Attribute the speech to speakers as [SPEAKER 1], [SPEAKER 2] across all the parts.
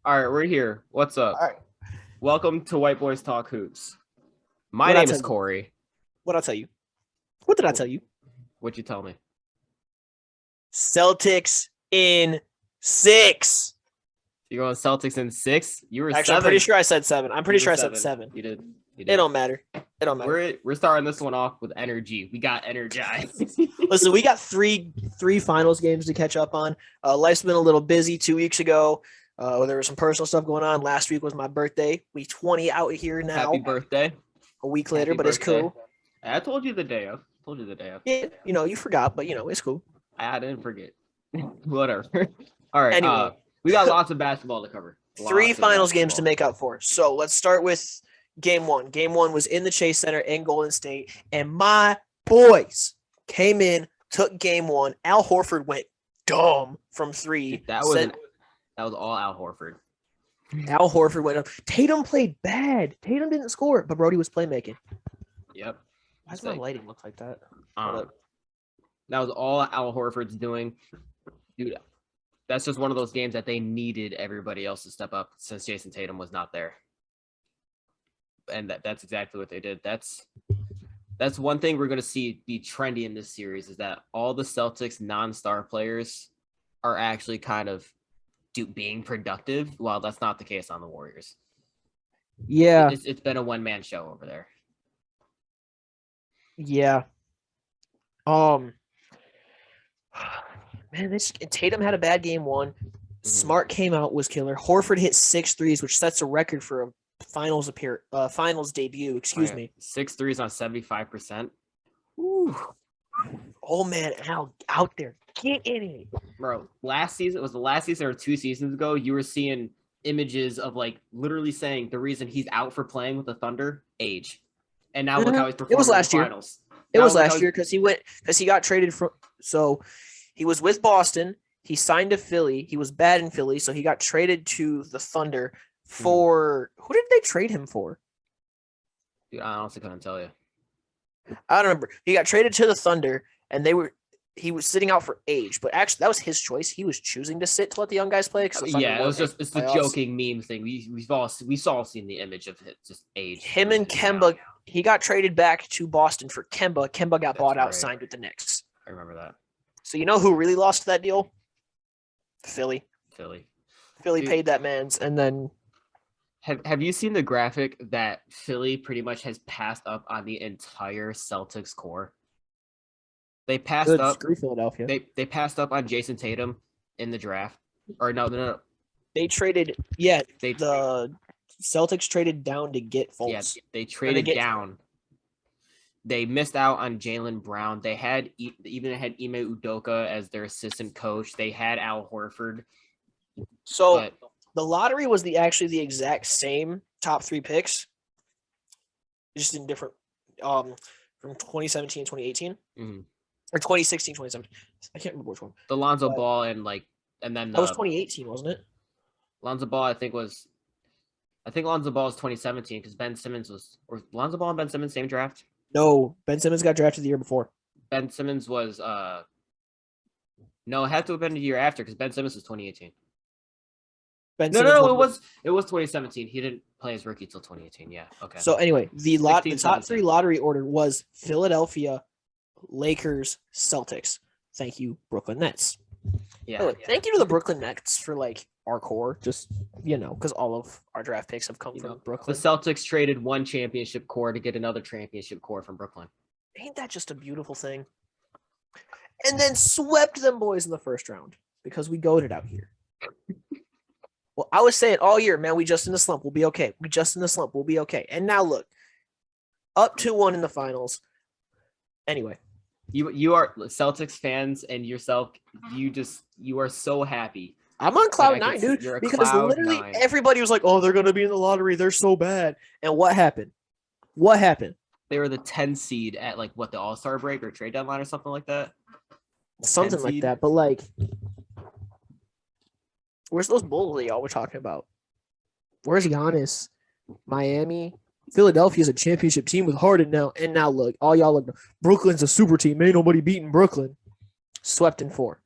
[SPEAKER 1] All right, we're here. What's up?
[SPEAKER 2] All right.
[SPEAKER 1] Welcome to White Boys Talk Hoops. My
[SPEAKER 2] What'd I
[SPEAKER 1] name
[SPEAKER 2] tell
[SPEAKER 1] is
[SPEAKER 2] you?
[SPEAKER 1] Kory.
[SPEAKER 2] What'd I tell you? What did I tell you?
[SPEAKER 1] What'd you tell me?
[SPEAKER 2] Celtics in 6.
[SPEAKER 1] You're going Celtics in 6? You were
[SPEAKER 2] Actually,
[SPEAKER 1] 7.
[SPEAKER 2] I'm pretty sure I said 7. I'm pretty
[SPEAKER 1] You
[SPEAKER 2] sure
[SPEAKER 1] were
[SPEAKER 2] I said 7.
[SPEAKER 1] You did.
[SPEAKER 2] It don't matter. It don't matter.
[SPEAKER 1] We're starting this one off with energy. We got energized.
[SPEAKER 2] Listen, we got three finals games to catch up on. Life's been a little busy 2 weeks ago. There was some personal stuff going on. Last week was my birthday. We 20 out here now.
[SPEAKER 1] Happy birthday.
[SPEAKER 2] A week later,
[SPEAKER 1] Happy
[SPEAKER 2] but
[SPEAKER 1] birthday.
[SPEAKER 2] it's cool.
[SPEAKER 1] I told you the day of.
[SPEAKER 2] Yeah, you forgot, but it's cool.
[SPEAKER 1] I didn't forget. Whatever. All right.
[SPEAKER 2] Anyway.
[SPEAKER 1] We got lots of basketball to cover.
[SPEAKER 2] Three finals games to make up for. So let's start with game 1. Game 1 was in the Chase Center in Golden State, and my boys came in, took game 1. Al Horford went dumb from 3.
[SPEAKER 1] That was all Al Horford.
[SPEAKER 2] Al Horford went up. Tatum played bad. Tatum didn't score, but Brody was playmaking.
[SPEAKER 1] Yep.
[SPEAKER 2] Why does my lighting look like that?
[SPEAKER 1] That was all Al Horford's doing. Dude, that's just one of those games that they needed everybody else to step up since Jason Tatum was not there. And that's exactly what they did. That's one thing we're going to see be trendy in this series is that all the Celtics non-star players are actually kind of being productive, while that's not the case on the Warriors.
[SPEAKER 2] Yeah.
[SPEAKER 1] It's been a one-man show over there.
[SPEAKER 2] Yeah. Man, Tatum had a bad game 1. Smart came out, was killer. Horford hit 6 threes, which sets a record for a finals debut. Excuse me.
[SPEAKER 1] 6 threes on 75%.
[SPEAKER 2] Ooh. Oh man, Al out there, get in it,
[SPEAKER 1] bro. Last season was the last season or 2 seasons ago. You were seeing images of like literally saying the reason he's out for playing with the Thunder, age. And now look how he's performing.
[SPEAKER 2] It was last
[SPEAKER 1] in
[SPEAKER 2] year.
[SPEAKER 1] The finals.
[SPEAKER 2] It was last year because he got traded from. So he was with Boston. He signed to Philly. He was bad in Philly, so he got traded to the Thunder for who did they trade him for?
[SPEAKER 1] Dude, I honestly couldn't tell you.
[SPEAKER 2] I don't remember. He got traded to the Thunder, and he was sitting out for age, but actually that was his choice. He was choosing to sit to let the young guys play.
[SPEAKER 1] Yeah, it's the joking meme thing. We've all seen the image of it, just age.
[SPEAKER 2] Him and Kemba, he got traded back to Boston for Kemba. Kemba got bought out, signed with the Knicks.
[SPEAKER 1] I remember that.
[SPEAKER 2] So you know who really lost that deal? Philly
[SPEAKER 1] Dude,
[SPEAKER 2] paid that man's, and then.
[SPEAKER 1] Have you seen the graphic that Philly pretty much has passed up on the entire Celtics core? They passed up.
[SPEAKER 2] Screw Philadelphia.
[SPEAKER 1] They passed up on Jason Tatum in the draft. Or no.
[SPEAKER 2] They traded. Yeah, the Celtics traded down to get Fultz.
[SPEAKER 1] Yeah, they traded down. They missed out on Jaylen Brown. They had Ime Udoka as their assistant coach. They had Al Horford.
[SPEAKER 2] So the lottery was actually the exact same top 3 picks, just in different from 2017 and 2018.
[SPEAKER 1] Mm-hmm.
[SPEAKER 2] Or 2016, 2017. I can't remember which one.
[SPEAKER 1] The Lonzo Ball and then
[SPEAKER 2] that was 2018, wasn't it?
[SPEAKER 1] Lonzo Ball, I think Lonzo Ball is 2017 because Ben Simmons or Lonzo Ball and Ben Simmons same draft.
[SPEAKER 2] No, Ben Simmons got drafted the year before.
[SPEAKER 1] Ben Simmons was no, it had to have been the year after because Ben Simmons was 2018. No, it was 2017. He didn't play as rookie till 2018. Yeah, okay.
[SPEAKER 2] So anyway, the top 3 lottery order was Philadelphia, Lakers, Celtics. Thank you, Brooklyn Nets.
[SPEAKER 1] Yeah.
[SPEAKER 2] Thank you to the Brooklyn Nets for our core, just because all of our draft picks have come from Brooklyn.
[SPEAKER 1] The Celtics traded one championship core to get another championship core from Brooklyn.
[SPEAKER 2] Ain't that just a beautiful thing? And then swept them boys in the first round because we goated out here. Well, I was saying all year, man, we just in the slump. We'll be okay. We'll be okay. And now look, up 2-1 in the finals. Anyway.
[SPEAKER 1] You are Celtics fans and yourself, you are so happy.
[SPEAKER 2] I'm on cloud 9, dude, because literally everybody was like, oh, they're going to be in the lottery. They're so bad. And what happened?
[SPEAKER 1] They were the 10 seed at the All-Star break or trade deadline or something like that.
[SPEAKER 2] Something like that. But where's those Bulls that y'all were talking about? Where's Giannis? Miami? Philadelphia's a championship team with Harden now. And now look, all y'all look. Brooklyn's a super team. Ain't nobody beating Brooklyn. Swept in 4.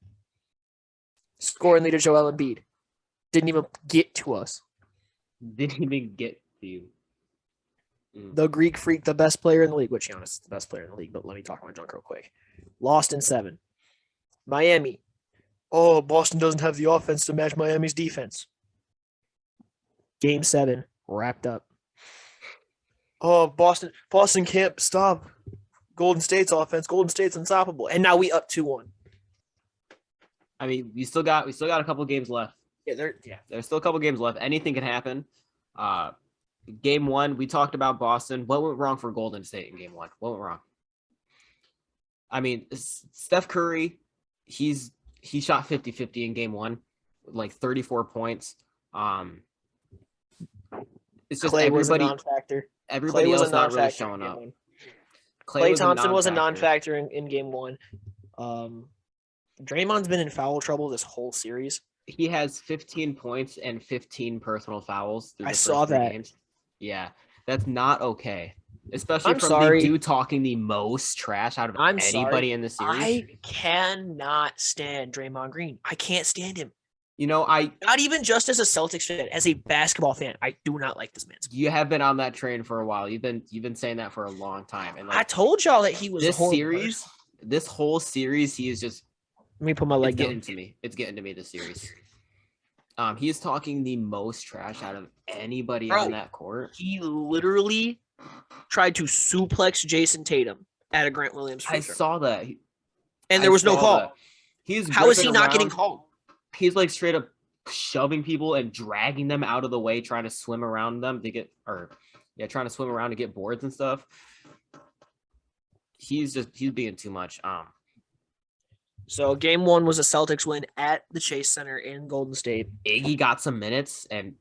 [SPEAKER 2] Scoring leader Joel Embiid. Didn't even get to us.
[SPEAKER 1] Didn't even get to you.
[SPEAKER 2] The Greek Freak, the best player in the league, which Giannis is the best player in the league, but let me talk my junk real quick. Lost in 7. Miami. Oh, Boston doesn't have the offense to match Miami's defense. Game 7 wrapped up. Oh, Boston can't stop Golden State's offense. Golden State's unstoppable, and now we up 2-1.
[SPEAKER 1] I mean, we still got a couple games left. There's still a couple games left. Anything can happen. Game 1, we talked about Boston. What went wrong for Golden State in game 1? What went wrong? I mean, Steph Curry, he shot 50-50 in game 1, like 34 points. It's just
[SPEAKER 2] Clay
[SPEAKER 1] everybody
[SPEAKER 2] was a non-factor.
[SPEAKER 1] Everybody else not really showing up.
[SPEAKER 2] Clay Thompson was a non-factor in game 1. Draymond's been in foul trouble this whole series.
[SPEAKER 1] He has 15 points and 15 personal fouls through the first
[SPEAKER 2] saw
[SPEAKER 1] 3
[SPEAKER 2] that.
[SPEAKER 1] games. Yeah, that's not okay. Especially
[SPEAKER 2] I'm
[SPEAKER 1] from
[SPEAKER 2] sorry.
[SPEAKER 1] the dude talking the most trash out of anybody in the series.
[SPEAKER 2] I cannot stand Draymond Green. I can't stand him.
[SPEAKER 1] You know,
[SPEAKER 2] not even just as a Celtics fan, as a basketball fan, I do not like this man.
[SPEAKER 1] You have been on that train for a while. You've been saying that for a long time. And like,
[SPEAKER 2] I told y'all that he was
[SPEAKER 1] this whole series, he is just.
[SPEAKER 2] Let me put my leg
[SPEAKER 1] down. It's getting to me this series. He is talking the most trash out of anybody on that court.
[SPEAKER 2] He literally tried to suplex Jason Tatum at a Grant Williams free throw.
[SPEAKER 1] I saw that.
[SPEAKER 2] And there was no call.
[SPEAKER 1] How
[SPEAKER 2] is he not getting called?
[SPEAKER 1] He's like straight up shoving people and dragging them out of the way, trying to swim around them to get trying to swim around to get boards and stuff. He's being too much.
[SPEAKER 2] So game 1 was a Celtics win at the Chase Center in Golden State.
[SPEAKER 1] Iggy got some minutes, and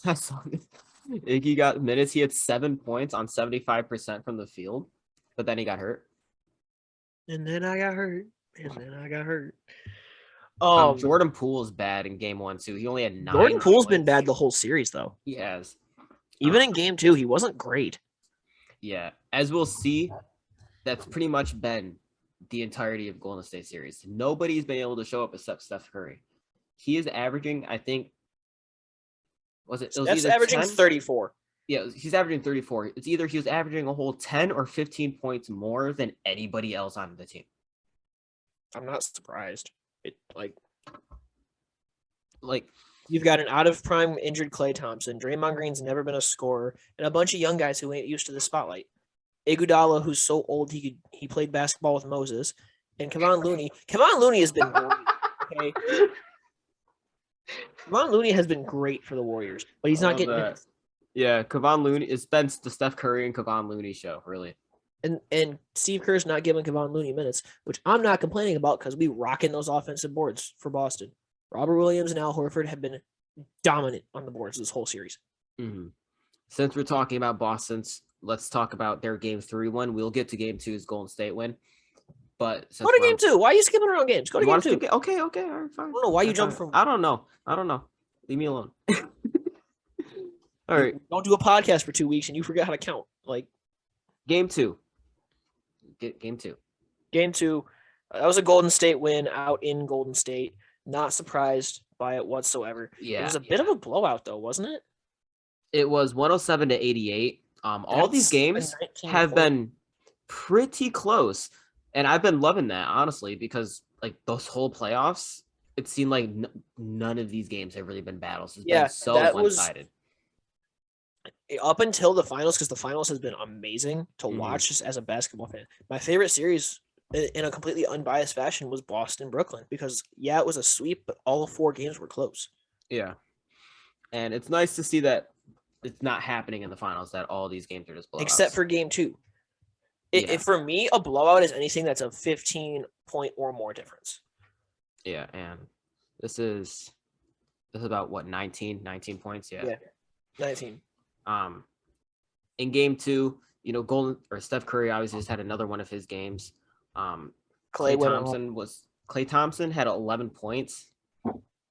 [SPEAKER 1] I saw this. Iggy got minutes. He had 7 points on 75% from the field, but then he got hurt.
[SPEAKER 2] And then I got hurt.
[SPEAKER 1] Jordan Poole's bad in game 1 too. He only had 9.
[SPEAKER 2] Jordan Poole's been bad the whole series, though.
[SPEAKER 1] He has.
[SPEAKER 2] Even in game 2, he wasn't great.
[SPEAKER 1] Yeah, as we'll see, that's pretty much been the entirety of Golden State series. Nobody's been able to show up except Steph Curry. He is averaging, I think,
[SPEAKER 2] Steph's averaging 34.
[SPEAKER 1] Yeah, he's averaging 34. It's either he was averaging a whole 10 or 15 points more than anybody else on the team.
[SPEAKER 2] I'm not surprised.
[SPEAKER 1] Like
[SPEAKER 2] you've got an out of prime injured Klay Thompson. Draymond Green's never been a scorer, and a bunch of young guys who ain't used to the spotlight. Iguodala, who's so old he played basketball with Moses, and Kevon Looney. Kevon Looney has been great. Okay, Kevon Looney has been great for the Warriors, but he's not getting minutes.
[SPEAKER 1] Yeah, Kevon Looney. It's been the Steph Curry and Kevon Looney show, really.
[SPEAKER 2] And Steve Kerr's not giving Kevon Looney minutes, which I'm not complaining about because we rocking those offensive boards for Boston. Robert Williams and Al Horford have been dominant on the boards this whole series.
[SPEAKER 1] Mm-hmm. Since we're talking about Boston's, let's talk about their game 3 win. We'll get to game 2's Golden State win. But
[SPEAKER 2] go to game 2. Why are you skipping around games? Go to game 2.
[SPEAKER 1] Okay, all right, fine.
[SPEAKER 2] I don't know why you jump from.
[SPEAKER 1] I don't know. Leave me alone. All right.
[SPEAKER 2] Don't do a podcast for 2 weeks and you forget how to count. Like
[SPEAKER 1] game 2. Game 2.
[SPEAKER 2] Game 2. That was a Golden State win out in Golden State. Not surprised by it whatsoever.
[SPEAKER 1] Yeah,
[SPEAKER 2] it was a bit of a blowout, though, wasn't it?
[SPEAKER 1] It was 107-88. All these games have been pretty close, and I've been loving that, honestly, because like those whole playoffs, it seemed like none of these games have really been battles. It's been so one-sided.
[SPEAKER 2] Up until the finals, because the finals has been amazing to watch just as a basketball fan. My favorite series in a completely unbiased fashion was Boston-Brooklyn because, it was a sweep, but all 4 games were close.
[SPEAKER 1] Yeah. And it's nice to see that it's not happening in the finals, that all these games are just blowouts.
[SPEAKER 2] Except for game 2. For me, a blowout is anything that's a 15-point or more difference.
[SPEAKER 1] Yeah, and this is about, what, 19 points? Yeah,
[SPEAKER 2] 19.
[SPEAKER 1] In game 2, Steph Curry obviously just had another one of his games. Klay Thompson had 11 points.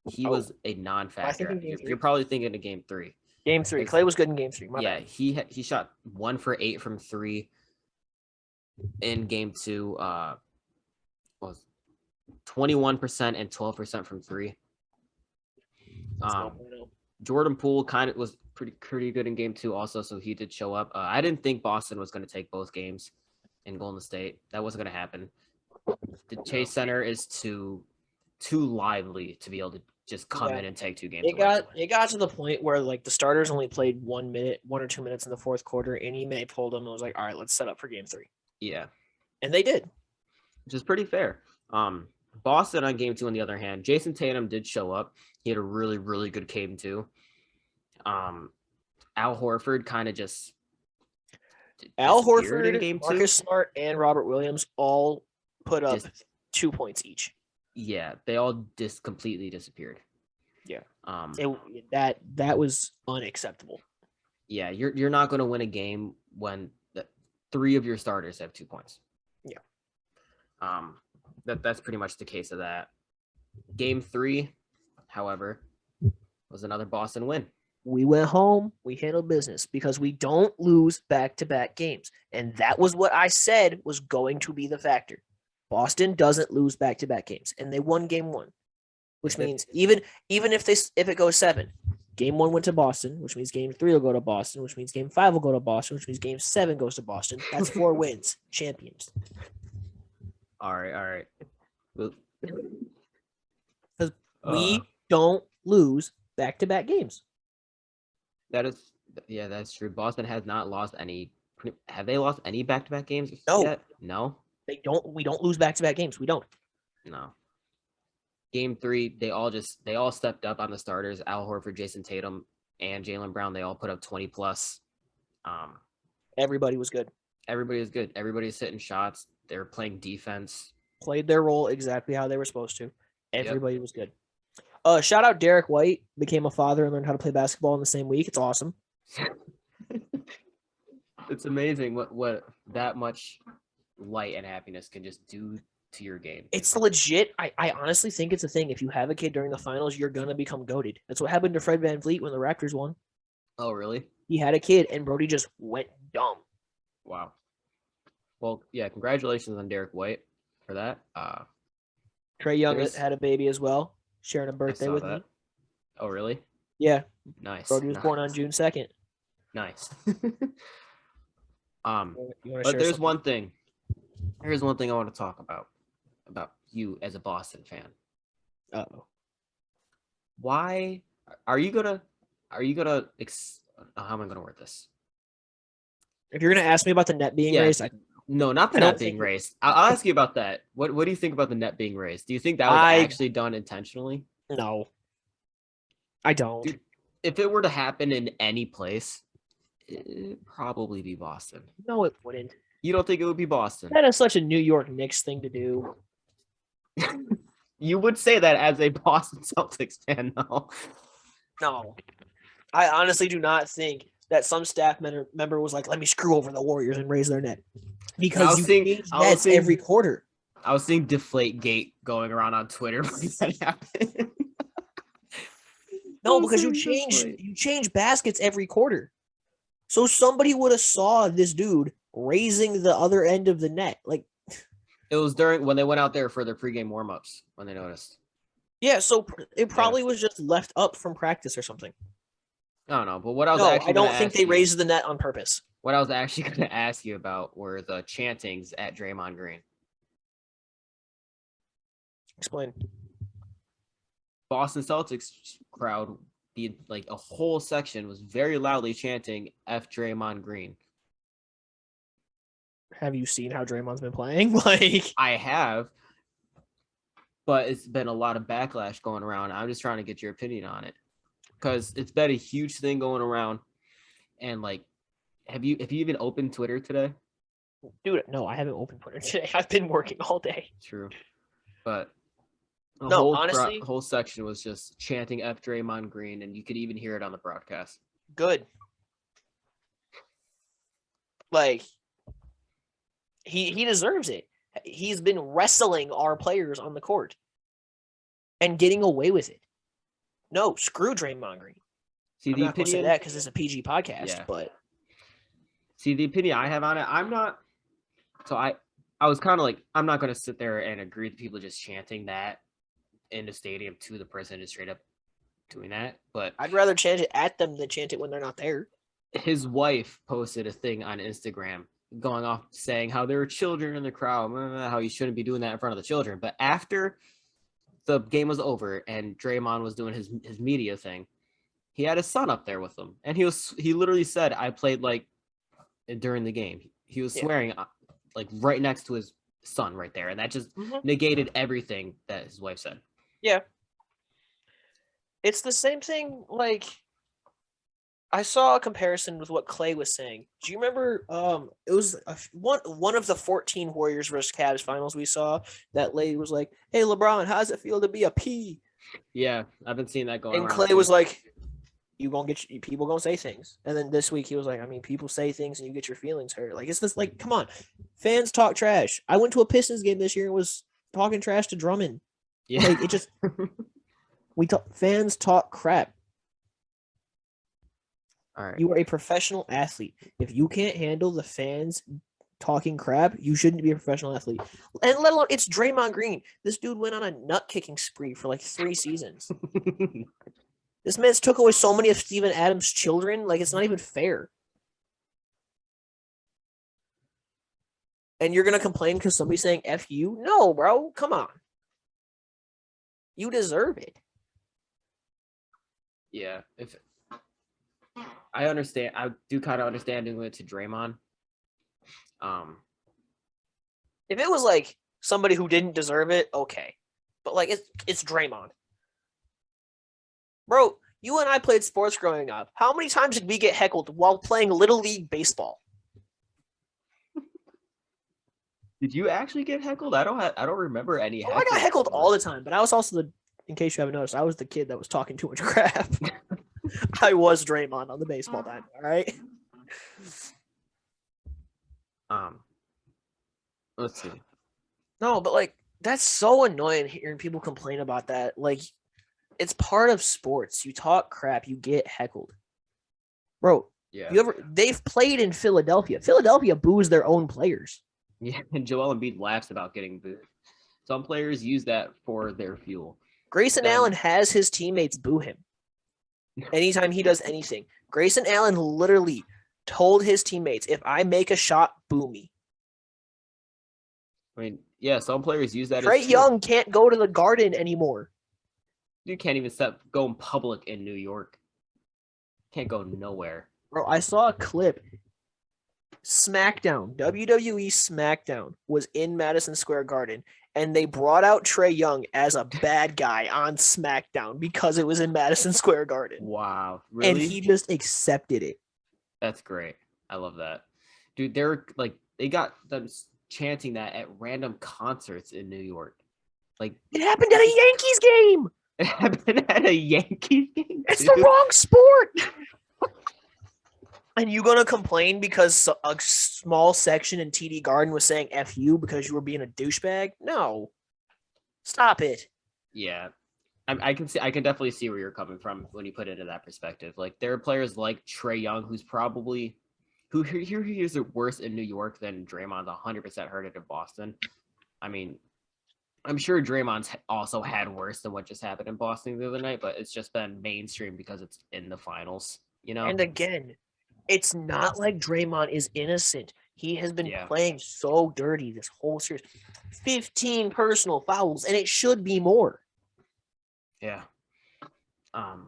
[SPEAKER 1] He was a non-factor. You're probably thinking of game 3.
[SPEAKER 2] Game 3. Klay was good in game 3.
[SPEAKER 1] Bad. He shot 1 for 8 from 3 in game 2. Was 21% and 12% from 3.
[SPEAKER 2] That's no
[SPEAKER 1] Um,
[SPEAKER 2] bueno.
[SPEAKER 1] Jordan Poole kind of was pretty good in game 2 also, so he did show up. I didn't think Boston was going to take both games in Golden State. That wasn't going to happen. The Chase Center is too lively to be able to just come in and take 2 games away.
[SPEAKER 2] It got to the point where like the starters only played 1 minute, 1 or 2 minutes in the fourth quarter, and Ime pulled them and was like, "All right, let's set up for game 3."
[SPEAKER 1] Yeah,
[SPEAKER 2] And they did.
[SPEAKER 1] which is pretty fair. Boston on game 2, on the other hand, Jason Tatum did show up. He had a really good game 2. Al Horford kind of just
[SPEAKER 2] Al
[SPEAKER 1] disappeared in
[SPEAKER 2] Horford,
[SPEAKER 1] game 2.
[SPEAKER 2] Marcus Smart, and Robert Williams all put up 2 points each.
[SPEAKER 1] Yeah, they all completely disappeared.
[SPEAKER 2] Yeah.
[SPEAKER 1] That
[SPEAKER 2] was unacceptable.
[SPEAKER 1] Yeah, you're not going to win a game when 3 of your starters have 2 points.
[SPEAKER 2] Yeah.
[SPEAKER 1] That's pretty much the case of that. Game 3, however, was another Boston win.
[SPEAKER 2] We went home, we handled business because we don't lose back-to-back games. And that was what I said was going to be the factor. Boston doesn't lose back-to-back games, and they won game 1, which means even if it goes 7, game 1 went to Boston, which means game 3 will go to Boston, which means game 5 will go to Boston, which means game 7 goes to Boston. That's 4 wins, champions.
[SPEAKER 1] All right. Because
[SPEAKER 2] we don't lose back-to-back games.
[SPEAKER 1] That's true. Boston has not lost any. Have they lost any back-to-back games yet? No.
[SPEAKER 2] They don't. We don't lose back-to-back games. We don't.
[SPEAKER 1] No. Game 3, they all stepped up on the starters. Al Horford, Jason Tatum, and Jaylen Brown. They all put up 20 plus.
[SPEAKER 2] Everybody was good.
[SPEAKER 1] Everybody was good. Everybody's hitting shots. They were playing defense.
[SPEAKER 2] Played their role exactly how they were supposed to. Everybody was good. Shout out Derek White. Became a father and learned how to play basketball in the same week. It's awesome.
[SPEAKER 1] It's amazing what that much light and happiness can just do to your game.
[SPEAKER 2] It's legit. I honestly think it's a thing. If you have a kid during the finals, you're gonna become goated. That's what happened to Fred VanVleet when the Raptors won.
[SPEAKER 1] Oh, really?
[SPEAKER 2] He had a kid, and Brody just went dumb.
[SPEAKER 1] Wow. Well, yeah, congratulations on Derek White for that.
[SPEAKER 2] Trae Young had a baby as well, sharing a birthday with me.
[SPEAKER 1] Oh, really?
[SPEAKER 2] Yeah.
[SPEAKER 1] Nice.
[SPEAKER 2] Brody was born on June 2nd.
[SPEAKER 1] Nice.
[SPEAKER 2] But
[SPEAKER 1] there's one thing. Here's one thing I want to talk about you as a Boston fan.
[SPEAKER 2] Uh-oh.
[SPEAKER 1] Why are you gonna how am I gonna word this?
[SPEAKER 2] If you're gonna ask me about the net being raised,
[SPEAKER 1] no, not the net being raised. I'll ask you about that. What do you think about the net being raised? Do you think that was actually done intentionally?
[SPEAKER 2] No, I don't.
[SPEAKER 1] Dude, if it were to happen in any place, it'd probably be Boston.
[SPEAKER 2] No, it wouldn't.
[SPEAKER 1] You don't think it would be Boston?
[SPEAKER 2] That is such a New York Knicks thing to do.
[SPEAKER 1] You would say that as a Boston Celtics fan, though.
[SPEAKER 2] No, I honestly do not think that some staff member was like, "Let me screw over the Warriors and raise their net," because you change nets every quarter.
[SPEAKER 1] I was seeing Deflategate going around on Twitter when that happened.
[SPEAKER 2] No, because you change baskets every quarter. So somebody would have saw this dude raising the other end of the net. Like,
[SPEAKER 1] it was when they went out there for their pregame warmups when they noticed.
[SPEAKER 2] Yeah, so it probably was just left up from practice or something.
[SPEAKER 1] I don't know, but what I was actually
[SPEAKER 2] I don't think they raised the net on purpose.
[SPEAKER 1] What I was actually going to ask you about were the chantings at Draymond Green.
[SPEAKER 2] Explain.
[SPEAKER 1] Boston Celtics crowd, a whole section was very loudly chanting F Draymond Green.
[SPEAKER 2] Have you seen how Draymond's been playing? Like,
[SPEAKER 1] I have, but it's been a lot of backlash going around. I'm just trying to get your opinion on it because it's been a huge thing going around. And have you even opened Twitter today?
[SPEAKER 2] Dude, no, I haven't opened Twitter today. I've been working all day.
[SPEAKER 1] True, but
[SPEAKER 2] honestly,
[SPEAKER 1] whole section was just chanting F Draymond Green, and you could even hear it on the broadcast.
[SPEAKER 2] Good. Like, he deserves it. He's been wrestling our players on the court and getting away with it. No, screw Draymond Green.
[SPEAKER 1] See,
[SPEAKER 2] I'm not going to say that because it's a PG podcast, but
[SPEAKER 1] see, the opinion I have on it, I'm not. So I was kind of like, I'm not going to sit there and agree with people just chanting that in the stadium to the person, just straight up doing that. But
[SPEAKER 2] I'd rather chant it at them than chant it when they're not there.
[SPEAKER 1] his wife posted a thing on Instagram going off saying how there were children in the crowd, how you shouldn't be doing that in front of the children. But after the game was over and Draymond was doing his media thing, he had his son up there with him, and he literally said, "I played like during the game." He was swearing like right next to his son right there, and that just negated everything that his wife said.
[SPEAKER 2] Yeah. It's the same thing. Like, I saw a comparison with what Clay was saying. Do you remember? It was one of the 14 Warriors versus Cavs finals we saw. That lady was like, "Hey, LeBron, how does it feel to be a P?"
[SPEAKER 1] Yeah, I've been seeing that going
[SPEAKER 2] And
[SPEAKER 1] around.
[SPEAKER 2] Clay was like, "You gonna get people gonna say things." And then this week he was like, "I mean, people say things and you get your feelings hurt." Like, it's this, like, come on, fans talk trash. I went to a Pistons game this year and was talking trash to Drummond.
[SPEAKER 1] Yeah,
[SPEAKER 2] Like, it just fans talk crap.
[SPEAKER 1] all right.
[SPEAKER 2] You are a professional athlete. If you can't handle the fans talking crap, you shouldn't be a professional athlete. And let alone, it's Draymond Green. This dude went on a nut kicking spree for like 3 seasons. This man's took away so many of Steven Adams' children. Like, it's not even fair. And you're gonna complain because somebody's saying "F you"? No, bro. Come on. You deserve it.
[SPEAKER 1] Yeah, if I understand, I do kind of understand doing it to Draymond.
[SPEAKER 2] If it was like somebody who didn't deserve it, okay. But like, it's Draymond. Bro, you and I played sports growing up. How many times did we get heckled while playing Little League baseball?
[SPEAKER 1] Did you actually get heckled? I don't remember any.
[SPEAKER 2] Oh, I got heckled all the time, but I was also in case you haven't noticed, I was the kid that was talking too much crap. I was Draymond on the baseball diamond, all right?
[SPEAKER 1] Let's see.
[SPEAKER 2] No, but like, that's so annoying hearing people complain about that. Like, it's part of sports. You talk crap, you get heckled. Bro,
[SPEAKER 1] Yeah.
[SPEAKER 2] they've played in Philadelphia. Philadelphia boos their own players.
[SPEAKER 1] Yeah, and Joel Embiid laughs about getting booed. Some players use that for their fuel.
[SPEAKER 2] Grayson Allen has his teammates boo him anytime he does anything. Grayson Allen literally told his teammates, "If I make a shot, boo me."
[SPEAKER 1] I mean, yeah, some players use that.
[SPEAKER 2] Trae Young can't go to the Garden anymore.
[SPEAKER 1] You can't even go in public in New York. Can't go nowhere.
[SPEAKER 2] Bro, I saw a clip. SmackDown, WWE SmackDown was in Madison Square Garden, and they brought out Trae Young as a bad guy on SmackDown because it was in Madison Square Garden.
[SPEAKER 1] Wow, really?
[SPEAKER 2] And he just accepted it.
[SPEAKER 1] That's great. I love that. Dude, they're like, they got them chanting that at random concerts in New York. Like,
[SPEAKER 2] it happened at a Yankees game.
[SPEAKER 1] It happened at a Yankees game.
[SPEAKER 2] It's the wrong sport. And you gonna complain because a small section in TD Garden was saying "F you" because you were being a douchebag? No, stop it.
[SPEAKER 1] Yeah, I can definitely see where you're coming from when you put it in that perspective. Like, there are players like Trae Young who's probably he is worse in New York than Draymond's 100% heard it in Boston. I mean, I'm sure Draymond's also had worse than what just happened in Boston the other night, but it's just been mainstream because it's in the finals, you know?
[SPEAKER 2] And again, it's not like Draymond is innocent. He has been playing so dirty this whole series. 15 personal fouls, and it should be more.
[SPEAKER 1] Yeah.
[SPEAKER 2] Now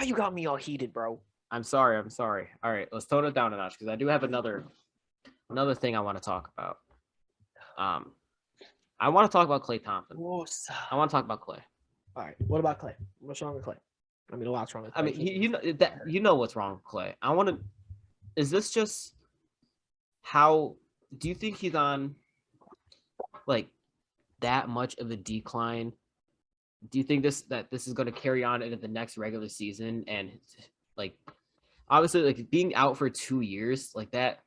[SPEAKER 2] you got me all heated, bro.
[SPEAKER 1] I'm sorry. All right, let's tone it down a notch because I do have another thing I want to talk about. I want to talk about Klay Thompson. I want to talk about Klay.
[SPEAKER 2] All right. What about Klay? What's wrong with Klay? I mean, a lot's wrong with Klay.
[SPEAKER 1] I mean, you know what's wrong with Klay. I want to. Is this just how? Do you think he's on like that much of a decline? Do you think this is going to carry on into the next regular season? And like, obviously, like being out for 2 years like that,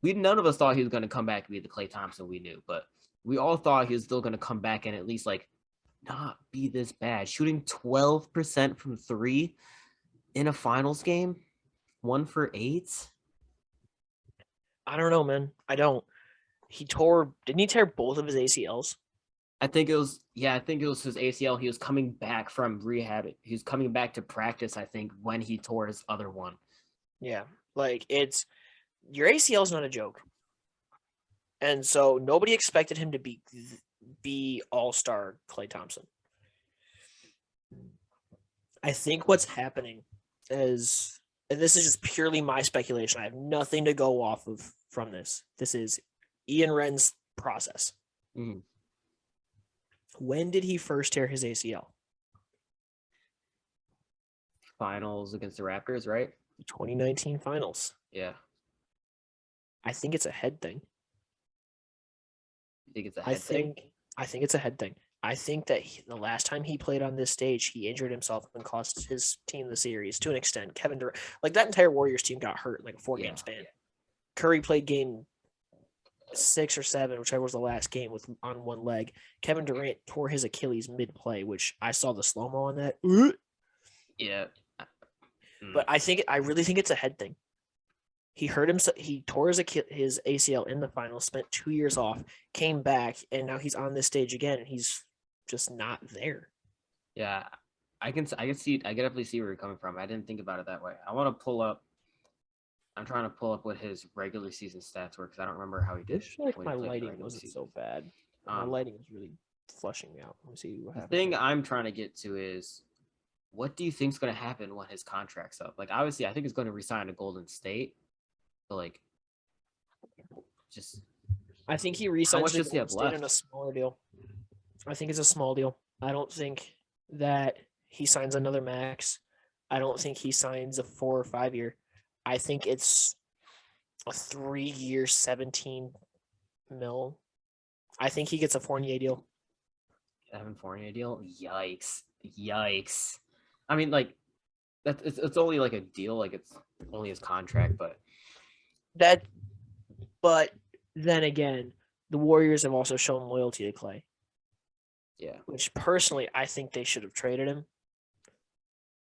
[SPEAKER 1] none of us thought he was going to come back and be the Klay Thompson we knew, but we all thought he was still going to come back and at least like not be this bad. Shooting 12% from 3 in a finals game, 1 for 8.
[SPEAKER 2] I don't know, man. I don't. Didn't he tear both of his ACLs?
[SPEAKER 1] I think it was his ACL. He was coming back from rehab. He was coming back to practice, I think, when he tore his other one.
[SPEAKER 2] Yeah, like it's your ACL is not a joke, and so nobody expected him to be all-star Klay Thompson. I think what's happening is, and this is just purely my speculation. I have nothing to go off of from this. This is Ian Wren's process.
[SPEAKER 1] Mhm.
[SPEAKER 2] When did he first tear his ACL?
[SPEAKER 1] Finals against the Raptors, right?
[SPEAKER 2] 2019 finals.
[SPEAKER 1] Yeah.
[SPEAKER 2] I think it's a head thing.
[SPEAKER 1] You think it's a head thing?
[SPEAKER 2] I think it's a head thing. I think that the last time he played on this stage, he injured himself and cost his team the series to an extent. Kevin Durant, like that entire Warriors team got hurt in like a 4-game span. Curry played game 6 or 7, whichever was the last game, with on one leg. Kevin Durant tore his Achilles mid-play, which I saw the slow-mo on that.
[SPEAKER 1] Yeah.
[SPEAKER 2] But I really think it's a head thing. He hurt himself. He tore his ACL in the finals, spent 2 years off, came back, and now he's on this stage again, and he's just not there.
[SPEAKER 1] Yeah. I can see. I can definitely see where you're coming from. I didn't think about it that way. I'm trying to pull up what his regular season stats were because I don't remember how he
[SPEAKER 2] I
[SPEAKER 1] did.
[SPEAKER 2] wish like my lighting wasn't so bad. My lighting is really flushing me out. Let me see what happens.
[SPEAKER 1] The thing I'm trying to get to is, what do you think is going to happen when his contract's up? Like, obviously, I think he's going to resign to Golden State, but like, just
[SPEAKER 2] I think he resigns to
[SPEAKER 1] does he
[SPEAKER 2] Golden
[SPEAKER 1] have
[SPEAKER 2] State in a
[SPEAKER 1] left?
[SPEAKER 2] smaller deal. I think it's a small deal. I don't think that he signs another max. I don't think he signs a 4 or 5 year. I think it's a 3-year, 17 mil. I think he gets a Fournier deal.
[SPEAKER 1] Evan Fournier deal? Yikes! I mean, like, it's only like a deal, like it's only his contract, but
[SPEAKER 2] then again, the Warriors have also shown loyalty to Klay.
[SPEAKER 1] Yeah.
[SPEAKER 2] Which personally, I think they should have traded him.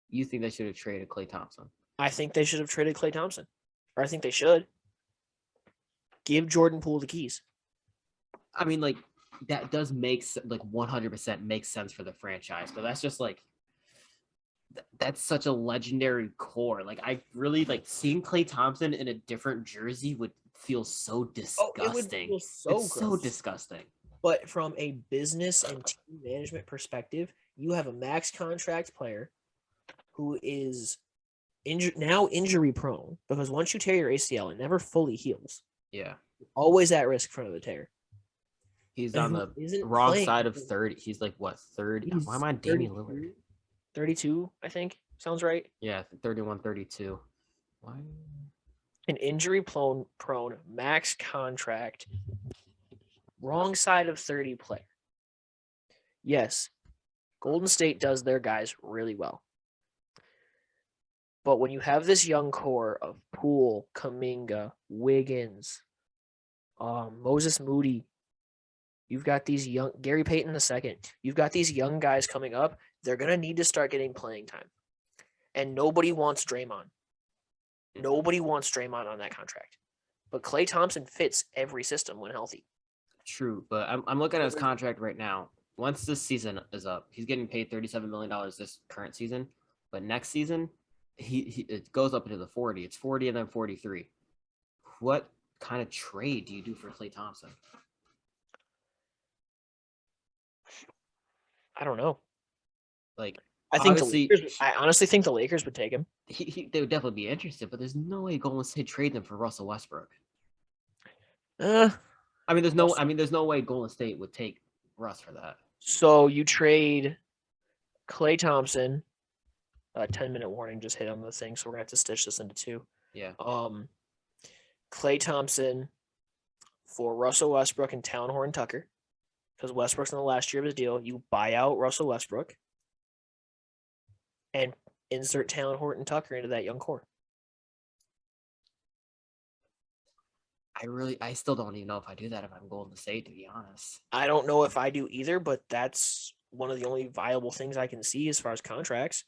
[SPEAKER 1] You think they should have traded Klay Thompson?
[SPEAKER 2] I think they should have traded Klay Thompson. Or I think they should. Give Jordan Poole the keys.
[SPEAKER 1] I mean, like, that does make, like, 100% makes sense for the franchise, but that's just, like, that's such a legendary core. Like, I really, like, seeing Klay Thompson in a different jersey would feel so disgusting.
[SPEAKER 2] It would feel
[SPEAKER 1] it's so disgusting.
[SPEAKER 2] But from a business and team management perspective, you have a max contract player who is injury prone, because once you tear your ACL, it never fully heals.
[SPEAKER 1] Yeah.
[SPEAKER 2] Always at risk for another tear.
[SPEAKER 1] He's on the wrong side of 30. He's like, what, 30? Why am I Damian Lillard?
[SPEAKER 2] 32, I think. Sounds right.
[SPEAKER 1] Yeah, 31, 32. Why?
[SPEAKER 2] An injury prone max contract, wrong side of 30 player. Yes, Golden State does their guys really well. But when you have this young core of Poole, Kuminga, Wiggins, Moses Moody, you've got these young Gary Payton II. You've got these young guys coming up. They're gonna need to start getting playing time, and nobody wants Draymond. Nobody wants Draymond on that contract, but Klay Thompson fits every system when healthy.
[SPEAKER 1] True, but I'm looking at his contract right now. Once this season is up, he's getting paid $37 million this current season, but next season, it goes up into the 40. It's 40 and then 43. What kind of trade do you do for Klay Thompson?
[SPEAKER 2] I don't know.
[SPEAKER 1] Like,
[SPEAKER 2] I honestly think the Lakers would take him.
[SPEAKER 1] They would definitely be interested, but there's no way Golden State trade them for Russell Westbrook.
[SPEAKER 2] I
[SPEAKER 1] mean, there's no way Golden State would take Russ for that.
[SPEAKER 2] So you trade Klay Thompson. 10-minute warning just hit on the thing, so we're gonna have to stitch this into 2.
[SPEAKER 1] Yeah.
[SPEAKER 2] Klay Thompson for Russell Westbrook and Talen Horton-Tucker, because Westbrook's in the last year of his deal. You buy out Russell Westbrook and insert Talen Horton-Tucker into that young core.
[SPEAKER 1] I still don't even know if I do that if I'm Golden State, to be honest.
[SPEAKER 2] I don't know if I do either, but that's one of the only viable things I can see as far as contracts,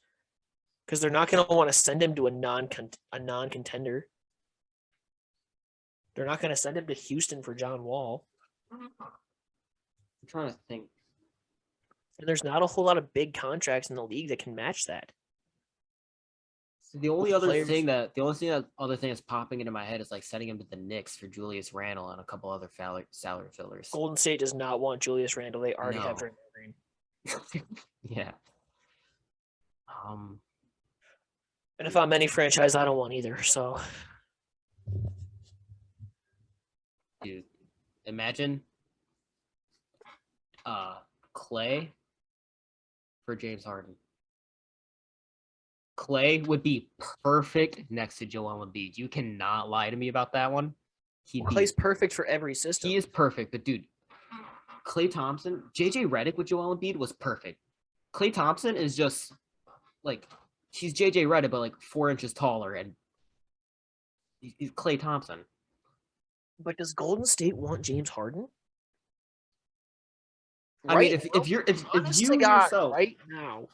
[SPEAKER 2] because they're not going to want to send him to a non-contender. They're not going to send him to Houston for John Wall.
[SPEAKER 1] I'm trying to think.
[SPEAKER 2] And there's not a whole lot of big contracts in the league that can match that.
[SPEAKER 1] So the only other
[SPEAKER 2] Players-
[SPEAKER 1] thing that that's popping into my head is like sending him to the Knicks for Julius Randle and a couple other salary fillers.
[SPEAKER 2] Golden State does not want Julius Randle. They already have
[SPEAKER 1] No.
[SPEAKER 2] Draymond Green.
[SPEAKER 1] Yeah.
[SPEAKER 2] And if I'm any franchise, I don't want either. So
[SPEAKER 1] Dude, imagine Clay for James Harden. Clay would be perfect next to Joel Embiid. You cannot lie to me about that one.
[SPEAKER 2] Clay's perfect for every system.
[SPEAKER 1] He is perfect, but dude, Klay Thompson, JJ Redick with Joel Embiid was perfect. Klay Thompson is just like he's JJ Redick, but like 4 inches taller, and he's Klay Thompson.
[SPEAKER 2] But does Golden State want James Harden?
[SPEAKER 1] I mean, if you yourself
[SPEAKER 2] right now,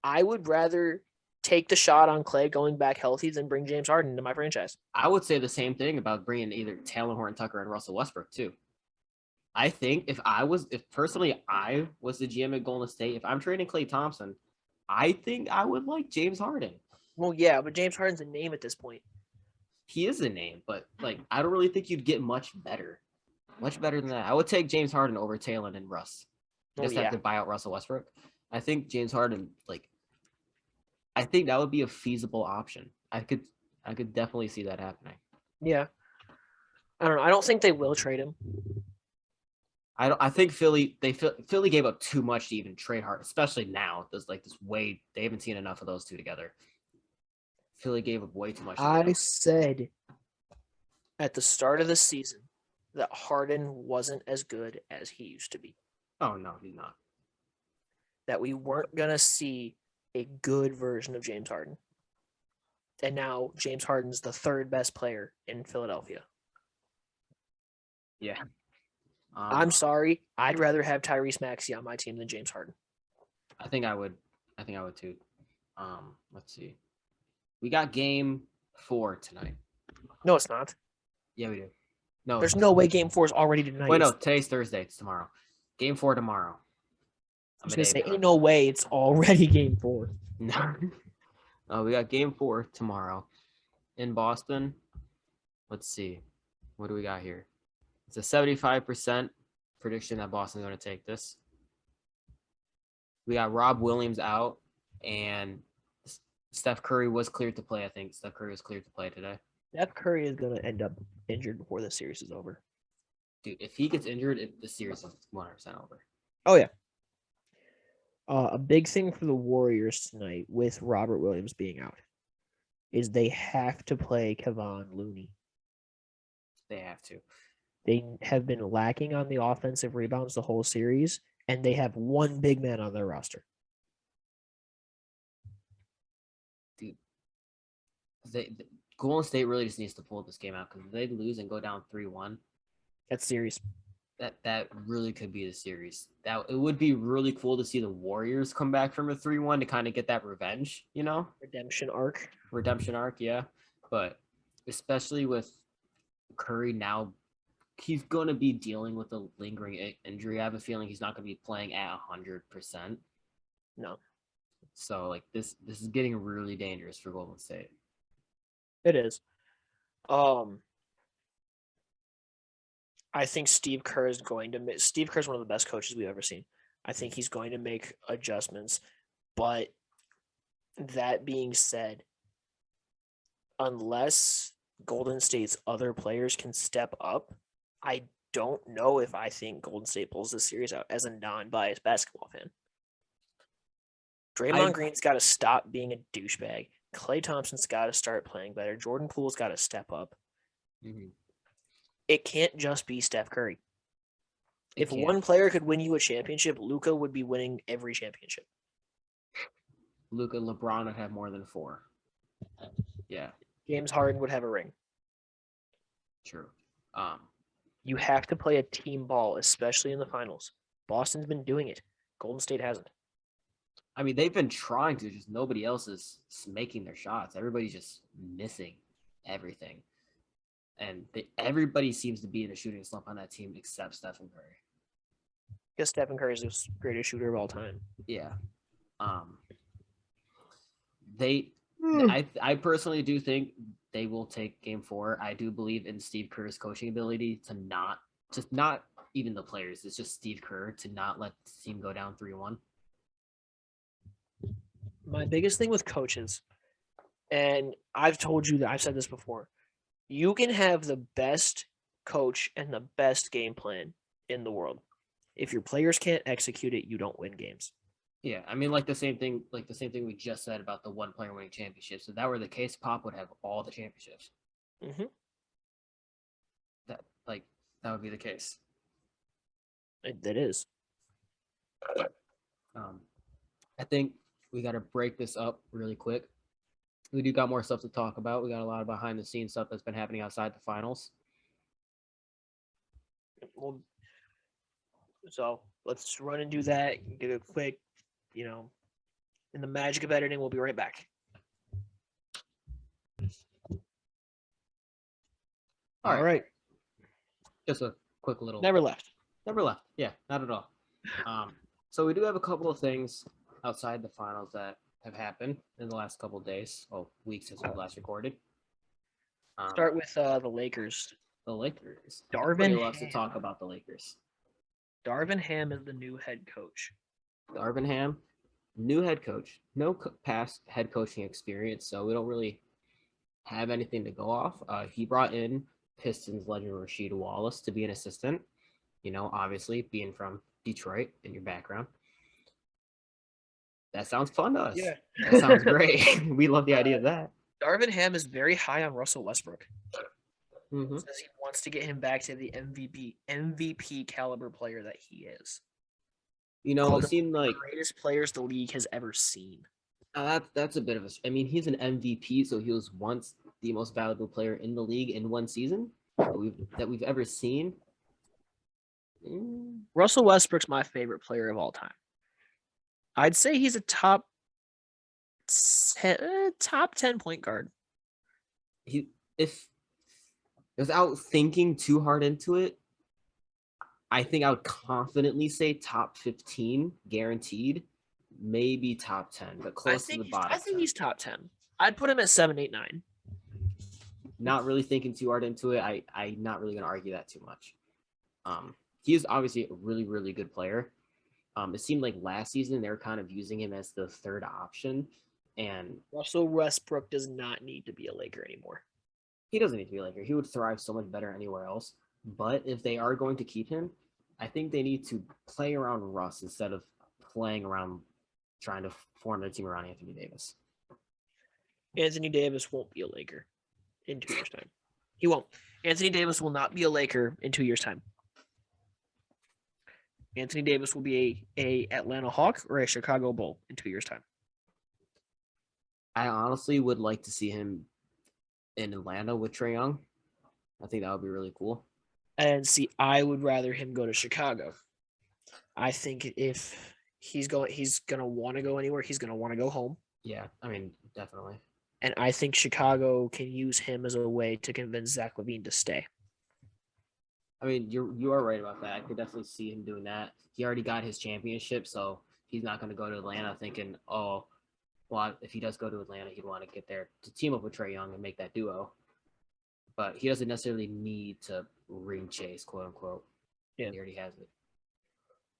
[SPEAKER 2] I would rather take the shot on Clay going back healthy than bring James Harden to my franchise.
[SPEAKER 1] I would say the same thing about bringing either Taylor Horton Tucker and Russell Westbrook too. I think if personally I was the GM at Golden State, if I'm trading Klay Thompson, I think I would like James Harden.
[SPEAKER 2] Well, yeah, but James Harden's a name at this point.
[SPEAKER 1] He is a name, but like I don't really think you'd get much better than that. I would take James Harden over Taylor and Russ. Just have to buy out Russell Westbrook. I think James Harden, I think that would be a feasible option. I could definitely see that happening.
[SPEAKER 2] Yeah. I don't know. I don't think they will trade him.
[SPEAKER 1] I think Philly gave up too much to even trade Harden, especially now. There's they haven't seen enough of those two together. Philly gave up way too much.
[SPEAKER 2] I said at the start of the season that Harden wasn't as good as he used to be.
[SPEAKER 1] Oh no, he's not.
[SPEAKER 2] That we weren't gonna see a good version of James Harden. And now James Harden's the third best player in Philadelphia.
[SPEAKER 1] Yeah.
[SPEAKER 2] I'm sorry. I'd rather have Tyrese Maxey on my team than James Harden.
[SPEAKER 1] I think I would too. Let's see. We got game 4 tonight.
[SPEAKER 2] No, it's not.
[SPEAKER 1] Yeah, we do. No.
[SPEAKER 2] There's no way game 4 is already tonight.
[SPEAKER 1] Wait, no, today's Thursday. It's tomorrow. Game 4 tomorrow.
[SPEAKER 2] I was gonna say, ain't no way it's already game 4.
[SPEAKER 1] No. We got game 4 tomorrow in Boston. Let's see. What do we got here? It's a 75% prediction that Boston's going to take this. We got Rob Williams out, and Steph Curry was cleared to play, I think. Steph Curry was cleared to play today.
[SPEAKER 2] Steph Curry is going to end up injured before the series is over.
[SPEAKER 1] Dude, if he gets injured, the series is 100% over.
[SPEAKER 2] Oh, yeah. A big thing for the Warriors tonight with Robert Williams being out is they have to play Kevon Looney.
[SPEAKER 1] They have to.
[SPEAKER 2] They have been lacking on the offensive rebounds the whole series, and they have one big man on their roster.
[SPEAKER 1] Dude, Golden State really just needs to pull this game out because if they lose and go down 3-1,
[SPEAKER 2] that series.
[SPEAKER 1] That really could be the series. It would be really cool to see the Warriors come back from a 3-1 to kind of get that revenge, you know?
[SPEAKER 2] Redemption arc,
[SPEAKER 1] yeah. But especially with Curry now, he's going to be dealing with a lingering injury. I have a feeling he's not going to be playing at 100%.
[SPEAKER 2] No.
[SPEAKER 1] So this is getting really dangerous for Golden State.
[SPEAKER 2] It is. I think Steve Kerr is one of the best coaches we've ever seen. I think he's going to make adjustments. But that being said, unless Golden State's other players can step up, I don't know if I think Golden State pulls this series out as a non-biased basketball fan. Draymond Green's got to stop being a douchebag. Klay Thompson's got to start playing better. Jordan Poole's got to step up.
[SPEAKER 1] Mm-hmm.
[SPEAKER 2] It can't just be Steph Curry. If one player could win you a championship, Luka would be winning every championship.
[SPEAKER 1] LeBron would have more than 4. Yeah.
[SPEAKER 2] James Harden would have a ring.
[SPEAKER 1] True.
[SPEAKER 2] You have to play a team ball, especially in the finals. Boston's been doing it. Golden State hasn't.
[SPEAKER 1] I mean, they've been trying to, just nobody else is making their shots. Everybody's just missing everything. And everybody seems to be in a shooting slump on that team except Stephen Curry.
[SPEAKER 2] Because Stephen Curry is the greatest shooter of all time.
[SPEAKER 1] Yeah. I personally do think they will take game 4. I do believe in Steve Kerr's coaching ability to not even the players. It's just Steve Kerr to not let the team go down 3-1.
[SPEAKER 2] My biggest thing with coaches, and I've told you that I've said this before, you can have the best coach and the best game plan in the world. If your players can't execute it, you don't win games.
[SPEAKER 1] Yeah, I mean, like the same thing we just said about the one player winning championships. If that were the case, Pop would have all the championships.
[SPEAKER 2] Mm-hmm.
[SPEAKER 1] That would be the case.
[SPEAKER 2] It is.
[SPEAKER 1] I think we got to break this up really quick. We do got more stuff to talk about. We got a lot of behind the scenes stuff that's been happening outside the finals.
[SPEAKER 2] Well, so let's run and do that. Give it a quick, in the magic of editing, we'll be right back. All right.
[SPEAKER 1] Just a quick little.
[SPEAKER 2] Never left.
[SPEAKER 1] Yeah, not at all. So we do have a couple of things outside the finals that have happened in the last couple of days, weeks since we last recorded.
[SPEAKER 2] Start with the Lakers.
[SPEAKER 1] The Lakers.
[SPEAKER 2] Darvin
[SPEAKER 1] loves
[SPEAKER 2] Ham.
[SPEAKER 1] to talk about the Lakers.
[SPEAKER 2] Darvin Ham is the new head coach.
[SPEAKER 1] Darvin Ham, new head coach. No past head coaching experience, so we don't really have anything to go off. He brought in Pistons legend Rasheed Wallace to be an assistant. Obviously being from Detroit in your background. That sounds fun to us.
[SPEAKER 2] Yeah.
[SPEAKER 1] That sounds great. We love the idea of that.
[SPEAKER 2] Darvin Ham is very high on Russell Westbrook.
[SPEAKER 1] Mm-hmm.
[SPEAKER 2] Says he wants to get him back to the MVP caliber player that he is.
[SPEAKER 1] It seemed like
[SPEAKER 2] the greatest players the league has ever seen.
[SPEAKER 1] That's a bit of a. I mean, he's an MVP, so he was once the most valuable player in the league in one season that we've ever seen.
[SPEAKER 2] Russell Westbrook's my favorite player of all time. I'd say he's a top 10 point guard.
[SPEAKER 1] If without thinking too hard into it, I think I would confidently say top 15 guaranteed, maybe top 10, but close to the bottom.
[SPEAKER 2] I think he's top 10. I'd put him at 7, 8, 9.
[SPEAKER 1] Not really thinking too hard into it. I'm not really going to argue that too much. He is obviously a really, really good player. It seemed like last season they were kind of using him as the third option. And
[SPEAKER 2] Russell Westbrook does not need to be a Laker anymore.
[SPEAKER 1] He doesn't need to be a Laker. He would thrive so much better anywhere else. But if they are going to keep him, I think they need to play around Russ instead of playing around trying to form their team around Anthony Davis.
[SPEAKER 2] Anthony Davis won't be a Laker in 2 years' time. He won't. Anthony Davis will not be a Laker in 2 years' time. Anthony Davis will be a Atlanta Hawk or a Chicago Bull in 2 years' time.
[SPEAKER 1] I honestly would like to see him in Atlanta with Trae Young. I think that would be really cool.
[SPEAKER 2] And see, I would rather him go to Chicago. I think if he's gonna want to go anywhere, he's gonna want to go home.
[SPEAKER 1] Yeah, I mean, definitely.
[SPEAKER 2] And I think Chicago can use him as a way to convince Zach LaVine to stay.
[SPEAKER 1] I mean, you are right about that. I could definitely see him doing that. He already got his championship, so he's not going to go to Atlanta thinking, oh, well, if he does go to Atlanta, he'd want to get there to team up with Trae Young and make that duo. But he doesn't necessarily need to ring chase, quote unquote.
[SPEAKER 2] Yeah,
[SPEAKER 1] he already has it.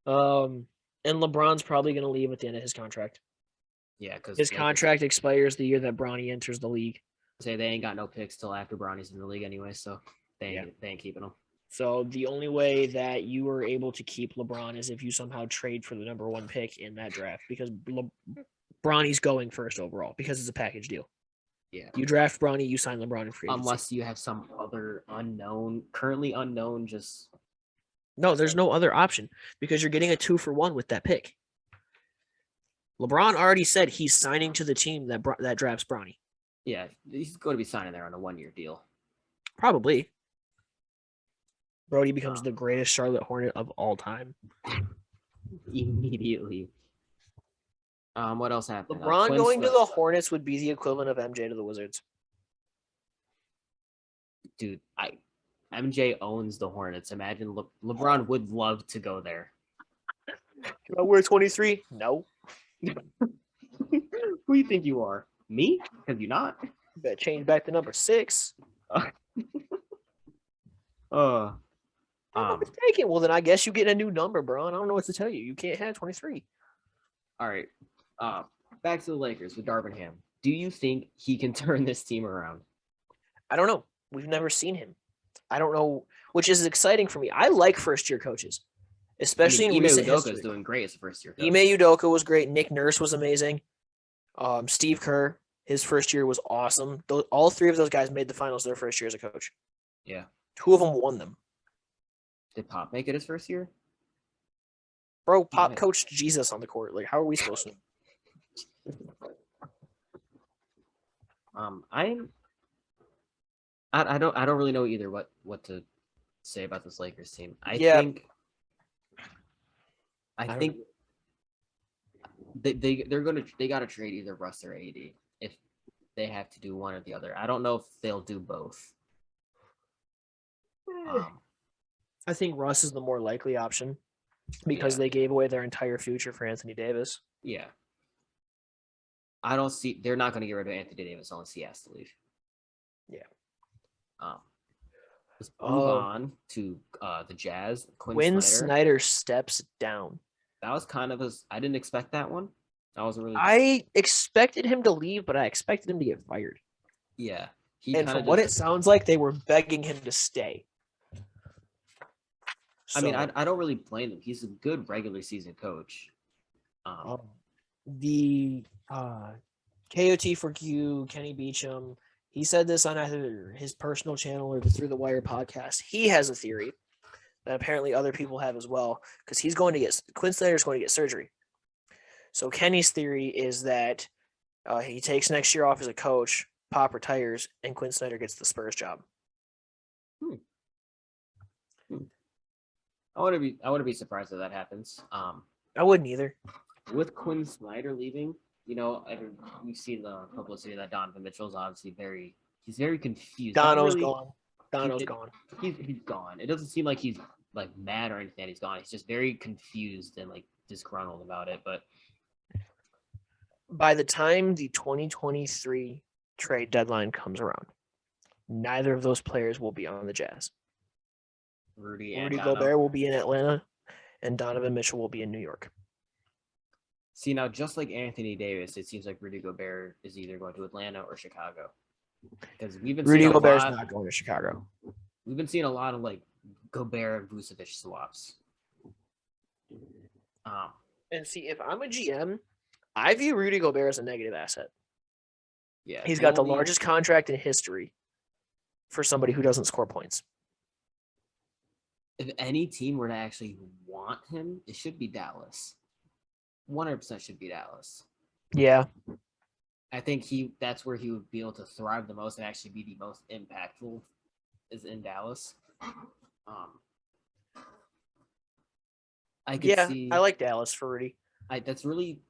[SPEAKER 2] And LeBron's probably going to leave at the end of his contract.
[SPEAKER 1] Yeah, because
[SPEAKER 2] his contract expires the year that Bronny enters the league.
[SPEAKER 1] Say they ain't got no picks till after Bronny's in the league anyway, so they ain't keeping them.
[SPEAKER 2] So the only way that you are able to keep LeBron is if you somehow trade for the number 1 pick in that draft, because Bronny's going first overall because it's a package deal.
[SPEAKER 1] Yeah.
[SPEAKER 2] You draft Bronny, you sign LeBron in free agency.
[SPEAKER 1] Unless you have some other currently unknown, just...
[SPEAKER 2] No, there's no other option because you're getting a 2-for-1 with that pick. LeBron already said he's signing to the team that drafts Bronny.
[SPEAKER 1] Yeah, he's going to be signing there on a 1-year deal.
[SPEAKER 2] Probably. Brody becomes the greatest Charlotte Hornet of all time.
[SPEAKER 1] Immediately. What else happened?
[SPEAKER 2] LeBron going to the Hornets would be the equivalent of MJ to the Wizards.
[SPEAKER 1] Dude, MJ owns the Hornets. Imagine LeBron would love to go there.
[SPEAKER 2] Can I wear 23? No.
[SPEAKER 1] Who you think you are? Me? Because you're not.
[SPEAKER 2] You better change back to number 6.
[SPEAKER 1] Uh,
[SPEAKER 2] Number taken. Well, then I guess you get a new number, bro. And I don't know what to tell you. You can't have 23.
[SPEAKER 1] all right. Back to the Lakers with Darvin Ham. Do you think he can turn this team around?
[SPEAKER 2] I don't know. We've never seen him. I don't know, which is exciting for me. I like first-year coaches, especially in
[SPEAKER 1] Ime
[SPEAKER 2] recent
[SPEAKER 1] Udoka
[SPEAKER 2] history.
[SPEAKER 1] is doing great as a first-year coach.
[SPEAKER 2] Ime Udoka was great. Nick Nurse was amazing. Steve Kerr, his first year was awesome. All 3 of those guys made the finals their first year as a coach.
[SPEAKER 1] Yeah.
[SPEAKER 2] 2 of them won them.
[SPEAKER 1] Did Pop make it his first year?
[SPEAKER 2] Bro, Pop coached Jesus on the court. Like, how are we supposed to?
[SPEAKER 1] I don't really know either what to say about this Lakers team. I think they gotta trade either Russ or AD if they have to do one or the other. I don't know if they'll do both.
[SPEAKER 2] I think Russ is the more likely option because they gave away their entire future for Anthony Davis.
[SPEAKER 1] Yeah. They're not going to get rid of Anthony Davis unless he has to leave.
[SPEAKER 2] Yeah.
[SPEAKER 1] Let's move on to the Jazz.
[SPEAKER 2] Quinn Snyder steps down.
[SPEAKER 1] That was kind of I didn't expect that one. That was really.
[SPEAKER 2] I expected him to leave, but I expected him to get fired.
[SPEAKER 1] Yeah.
[SPEAKER 2] And from what it sounds like, they were begging him to stay.
[SPEAKER 1] I mean, I don't really blame him. He's a good regular season coach.
[SPEAKER 2] The KOT for Q, Kenny Beecham, he said this on either his personal channel or the Through the Wire podcast. He has a theory that apparently other people have as well, because Quinn Snyder's going to get surgery. So Kenny's theory is that he takes next year off as a coach, Pop retires, and Quinn Snyder gets the Spurs job.
[SPEAKER 1] I wouldn't be surprised if that happens.
[SPEAKER 2] I wouldn't either.
[SPEAKER 1] With Quinn Snyder leaving, we've seen the publicity that Donovan Mitchell's obviously he's very confused.
[SPEAKER 2] Dono's gone.
[SPEAKER 1] He's gone. It doesn't seem like he's like mad or anything that he's gone. He's just very confused and like disgruntled about it. But
[SPEAKER 2] by the time the 2023 trade deadline comes around, neither of those players will be on the Jazz. Rudy Gobert will be in Atlanta, and Donovan Mitchell will be in New York.
[SPEAKER 1] See, now just like Anthony Davis, it seems like Rudy Gobert is either going to Atlanta or Chicago. Because
[SPEAKER 2] Rudy Gobert's not going to Chicago.
[SPEAKER 1] We've been seeing a lot of like Gobert and Vucevic swaps.
[SPEAKER 2] And see, if I'm a GM, I view Rudy Gobert as a negative asset.
[SPEAKER 1] Yeah,
[SPEAKER 2] he's got the largest contract in history for somebody who doesn't score points.
[SPEAKER 1] If any team were to actually want him, it should be Dallas. 100% should be Dallas.
[SPEAKER 2] Yeah.
[SPEAKER 1] I think that's where he would be able to thrive the most and actually be the most impactful is in Dallas. I
[SPEAKER 2] like Dallas for Rudy.
[SPEAKER 1] That's really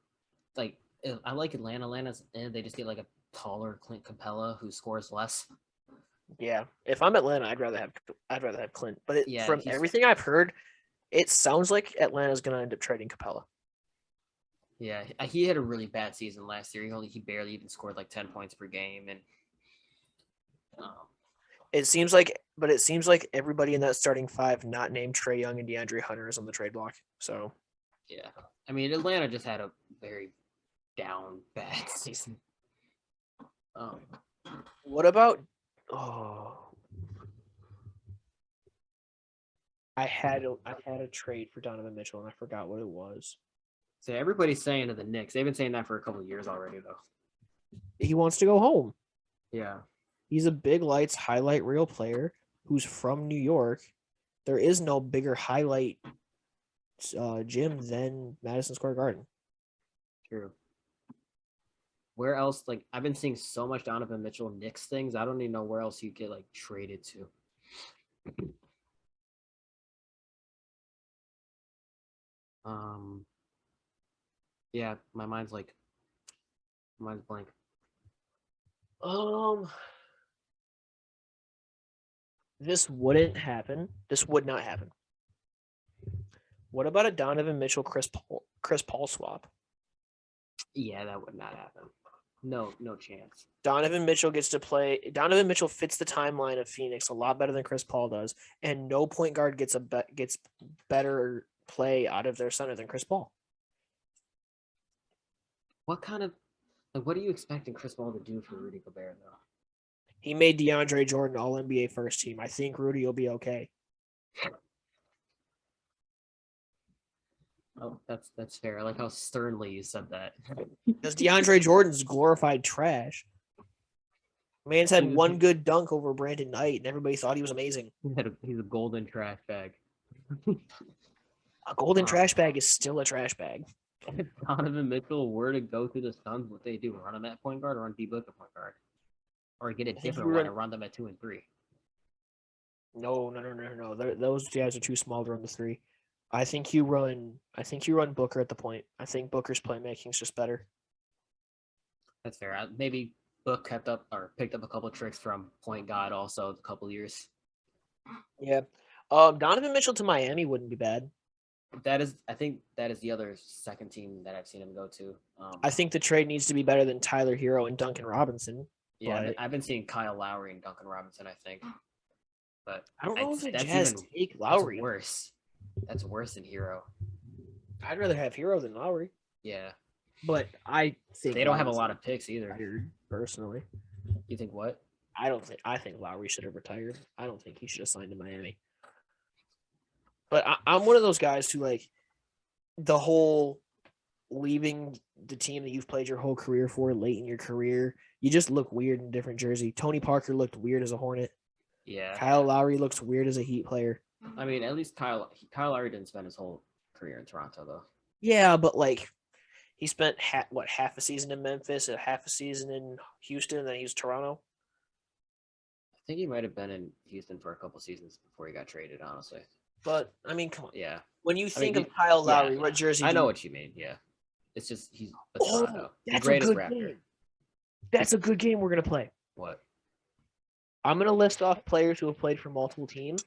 [SPEAKER 1] like I like Atlanta. They just get like a taller Clint Capella who scores less.
[SPEAKER 2] Yeah, if I'm Atlanta, I'd rather have Clint. But from everything I've heard, it sounds like Atlanta's going to end up trading Capella.
[SPEAKER 1] Yeah, he had a really bad season last year. He barely even scored like 10 points per game, and
[SPEAKER 2] it seems like everybody in that starting 5, not named Trae Young and DeAndre Hunter, is on the trade block. So
[SPEAKER 1] yeah, I mean Atlanta just had a very bad season.
[SPEAKER 2] What about? I had a trade for Donovan Mitchell and I forgot what it was.
[SPEAKER 1] So everybody's saying to the Knicks. They've been saying that for a couple of years already, though.
[SPEAKER 2] He wants to go home.
[SPEAKER 1] Yeah.
[SPEAKER 2] He's a big lights highlight reel player who's from New York. There is no bigger highlight gym than Madison Square Garden.
[SPEAKER 1] True. Where else? Like, I've been seeing so much Donovan Mitchell Knicks things. I don't even know where else you get like traded to. Yeah, my mind's blank.
[SPEAKER 2] This wouldn't happen. This would not happen. What about a Donovan Mitchell Chris Paul swap?
[SPEAKER 1] Yeah, that would not happen. No chance.
[SPEAKER 2] Donovan Mitchell gets to play. Donovan Mitchell fits the timeline of Phoenix a lot better than Chris Paul does, and no point guard gets better play out of their center than Chris Paul.
[SPEAKER 1] What kind of what are you expecting Chris Paul to do for Rudy Gobert though?
[SPEAKER 2] He made DeAndre Jordan All NBA first team. I think Rudy will be okay.
[SPEAKER 1] Oh, that's fair. I like how sternly you said that.
[SPEAKER 2] Because DeAndre Jordan's glorified trash. Man's had one good dunk over Brandon Knight, and everybody thought he was amazing.
[SPEAKER 1] He's a golden trash bag.
[SPEAKER 2] A golden trash bag is still a trash bag.
[SPEAKER 1] If Donovan Mitchell were to go through the Suns, what they do? Run him at point guard or run D-Book at point guard? Or get a different one and run them at 2 and 3?
[SPEAKER 2] No. Those guys are too small to run the 3. I think you run Booker at the point. I think Booker's playmaking is just better.
[SPEAKER 1] That's fair. Maybe Book picked up a couple of tricks from point guard also a couple of years.
[SPEAKER 2] Yeah. Donovan Mitchell to Miami wouldn't be bad.
[SPEAKER 1] I think that is the other second team that I've seen him go to.
[SPEAKER 2] I think the trade needs to be better than Tyler Hero and Duncan Robinson.
[SPEAKER 1] Yeah, I've been seeing Kyle Lowry and Duncan Robinson, I think. But
[SPEAKER 2] I don't know if the Jazz take Lowry.
[SPEAKER 1] That's worse. That's worse than Hero.
[SPEAKER 2] I'd rather have Hero than Lowry.
[SPEAKER 1] Yeah.
[SPEAKER 2] But I think
[SPEAKER 1] they don't have a lot of picks either.
[SPEAKER 2] Personally.
[SPEAKER 1] You think what?
[SPEAKER 2] I think Lowry should have retired. I don't think he should have signed to Miami. But I'm one of those guys who, like, the whole leaving the team that you've played your whole career for late in your career, you just look weird in a different jersey. Tony Parker looked weird as a Hornet.
[SPEAKER 1] Yeah.
[SPEAKER 2] Kyle Lowry looks weird as a Heat player.
[SPEAKER 1] I mean, at least Kyle Lowry didn't spend his whole career in Toronto, though.
[SPEAKER 2] Yeah, but, like, he spent half a season in Memphis, and half a season in Houston, and then he was Toronto.
[SPEAKER 1] I think he might have been in Houston for a couple seasons before he got traded, honestly.
[SPEAKER 2] But I mean, come on.
[SPEAKER 1] Yeah.
[SPEAKER 2] When you think of Kyle Lowry, what jersey?
[SPEAKER 1] I know what you mean. Yeah. It's just he's a Toronto.
[SPEAKER 2] That's a good game. That's a good game we're gonna play.
[SPEAKER 1] What?
[SPEAKER 2] I'm gonna list off players who have played for multiple teams.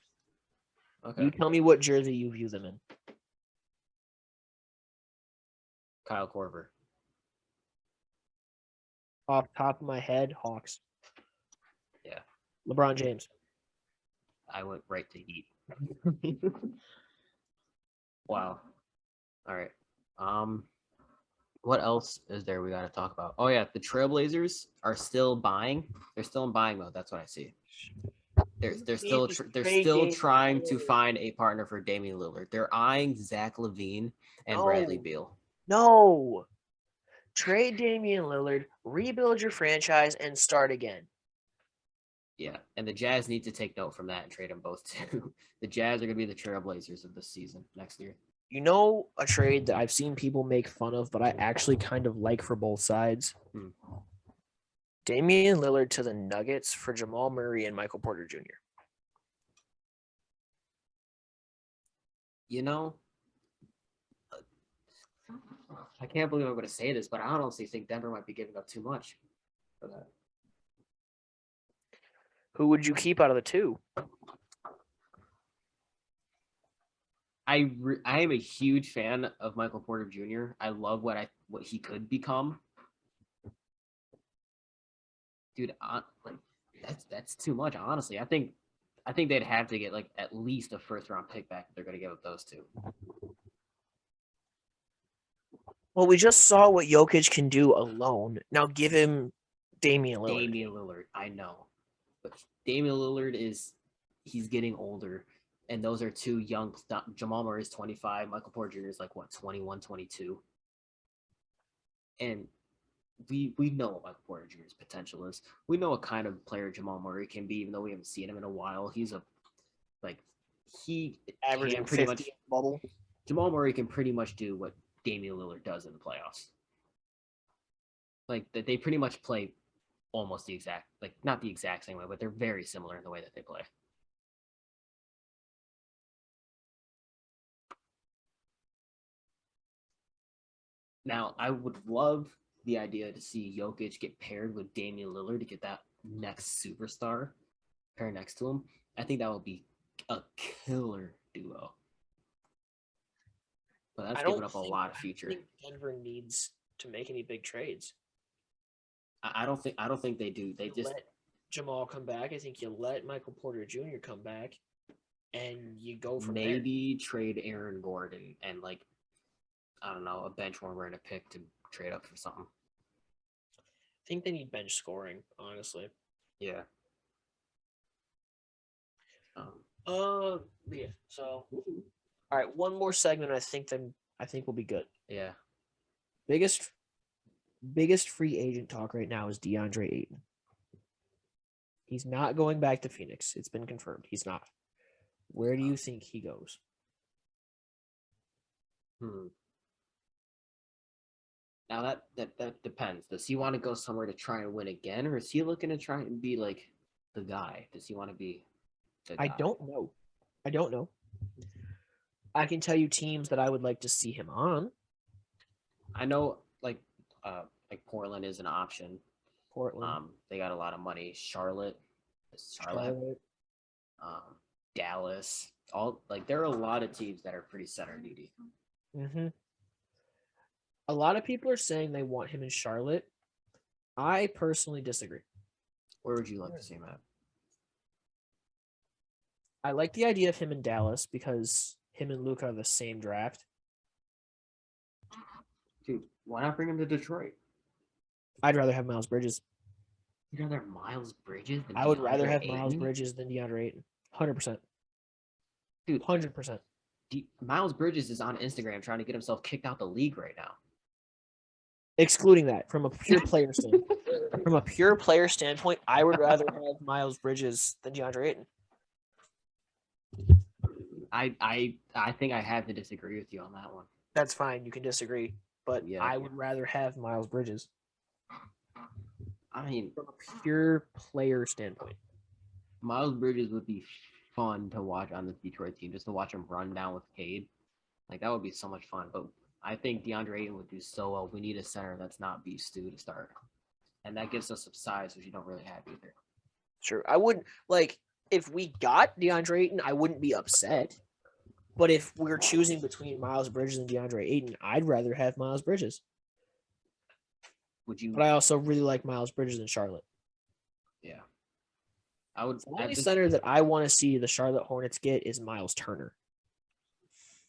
[SPEAKER 2] Okay. You tell me what jersey you view them in.
[SPEAKER 1] Kyle Korver.
[SPEAKER 2] Off top of my head, Hawks.
[SPEAKER 1] Yeah.
[SPEAKER 2] LeBron James.
[SPEAKER 1] I went right to Heat. Wow. All right. What else is there we got to talk about? Oh yeah, the Trailblazers are still buying. They're still in buying mode. That's what I see. They're still trying to find a partner for Damian Lillard. They're eyeing Zach LaVine and Bradley Beal.
[SPEAKER 2] No. Trade Damian Lillard, rebuild your franchise, and start again.
[SPEAKER 1] Yeah, and the Jazz need to take note from that and trade them both too. The Jazz are going to be the Trailblazers of this season next year.
[SPEAKER 2] You know, a trade that I've seen people make fun of, but I actually kind of like for both sides. Damian Lillard to the Nuggets for Jamal Murray and Michael Porter Jr.
[SPEAKER 1] You know, I can't believe I'm going to say this, but I honestly think Denver might be giving up too much for that.
[SPEAKER 2] Who would you keep out of the two?
[SPEAKER 1] I am a huge fan of Michael Porter Jr. I love what he could become. Dude, that's too much, honestly. I think they'd have to get like at least a first round pick back if they're going to give up those two.
[SPEAKER 2] Well, we just saw what Jokic can do alone. Now give him Damian Lillard.
[SPEAKER 1] Damian Lillard, I know. But Damian Lillard he's getting older. And those are two young. Jamal Murray is 25. Michael Porter Jr. is like, 21, 22. And we know what Michael Porter Jr.'s potential is. We know what kind of player Jamal Murray can be, even though we haven't seen him in a while. He averaging pretty much bubble. Jamal Murray can pretty much do what Damian Lillard does in the playoffs. Like they pretty much play almost the exact, not the exact same way, but they're very similar in the way that they play. Now, I would love the idea to see Jokic get paired with Damian Lillard to get that next superstar pair next to him. I think that would be a killer duo. But that's
[SPEAKER 2] I
[SPEAKER 1] giving
[SPEAKER 2] don't
[SPEAKER 1] up a
[SPEAKER 2] think,
[SPEAKER 1] lot of
[SPEAKER 2] I don't
[SPEAKER 1] future.
[SPEAKER 2] think Denver needs to make any big trades.
[SPEAKER 1] I don't think they do. They
[SPEAKER 2] You
[SPEAKER 1] just
[SPEAKER 2] let Jamal come back. I think you let Michael Porter Jr. come back, and you go from there.
[SPEAKER 1] maybe trade Aaron Gordon and like I don't know, a bench warmer and a pick to trade up for something.
[SPEAKER 2] I think they need bench scoring, honestly.
[SPEAKER 1] Yeah.
[SPEAKER 2] Yeah. So, all right, one more segment. I think will be good.
[SPEAKER 1] Yeah.
[SPEAKER 2] Biggest free agent talk right now is DeAndre Ayton. He's not going back to Phoenix. It's been confirmed. He's not. Where do you think he goes?
[SPEAKER 1] Now that depends. Does he want to go somewhere to try and win again, or is he looking to try and be like the guy? Does he want to be the guy?
[SPEAKER 2] I don't know. I can tell you teams that I would like to see him on.
[SPEAKER 1] I know like Portland is an option.
[SPEAKER 2] Portland.
[SPEAKER 1] They got a lot of money. Charlotte. Dallas. All like there are a lot of teams that are pretty center needy.
[SPEAKER 2] Mm-hmm. A lot of people are saying they want him in Charlotte. I personally disagree.
[SPEAKER 1] Where would you like to see him at?
[SPEAKER 2] I like the idea of him in Dallas because him and Luka are the same draft.
[SPEAKER 1] Dude, why not bring him to Detroit?
[SPEAKER 2] I'd rather have Miles Bridges.
[SPEAKER 1] You'd rather have Miles Bridges than
[SPEAKER 2] I would
[SPEAKER 1] DeAndre
[SPEAKER 2] rather have
[SPEAKER 1] Ayton?
[SPEAKER 2] Miles Bridges than DeAndre Ayton. 100%.
[SPEAKER 1] Dude,
[SPEAKER 2] 100%.
[SPEAKER 1] Miles Bridges is on Instagram trying to get himself kicked out the league right now.
[SPEAKER 2] Excluding that from a pure player standpoint. From a pure player standpoint, I would rather have Miles Bridges than DeAndre Ayton.
[SPEAKER 1] I think I have to disagree with you on that one.
[SPEAKER 2] That's fine. You can disagree, but
[SPEAKER 1] Yeah.
[SPEAKER 2] I would rather have Miles Bridges
[SPEAKER 1] I mean,
[SPEAKER 2] from a pure player standpoint.
[SPEAKER 1] Miles Bridges would be fun to watch on this Detroit team, just to watch him run down with Cade. Like that would be so much fun. But I think DeAndre Ayton would do so well. We need a center that's not beef stew to start, and that gives us some size, which you don't really have either.
[SPEAKER 2] Sure, I wouldn't like if we got DeAndre Ayton, I wouldn't be upset. But if we're choosing between Miles Bridges and DeAndre Ayton, I'd rather have Miles Bridges.
[SPEAKER 1] Would you?
[SPEAKER 2] But I also really like Miles Bridges in Charlotte.
[SPEAKER 1] Yeah, I would.
[SPEAKER 2] The only center that I want to see the Charlotte Hornets get is Miles Turner.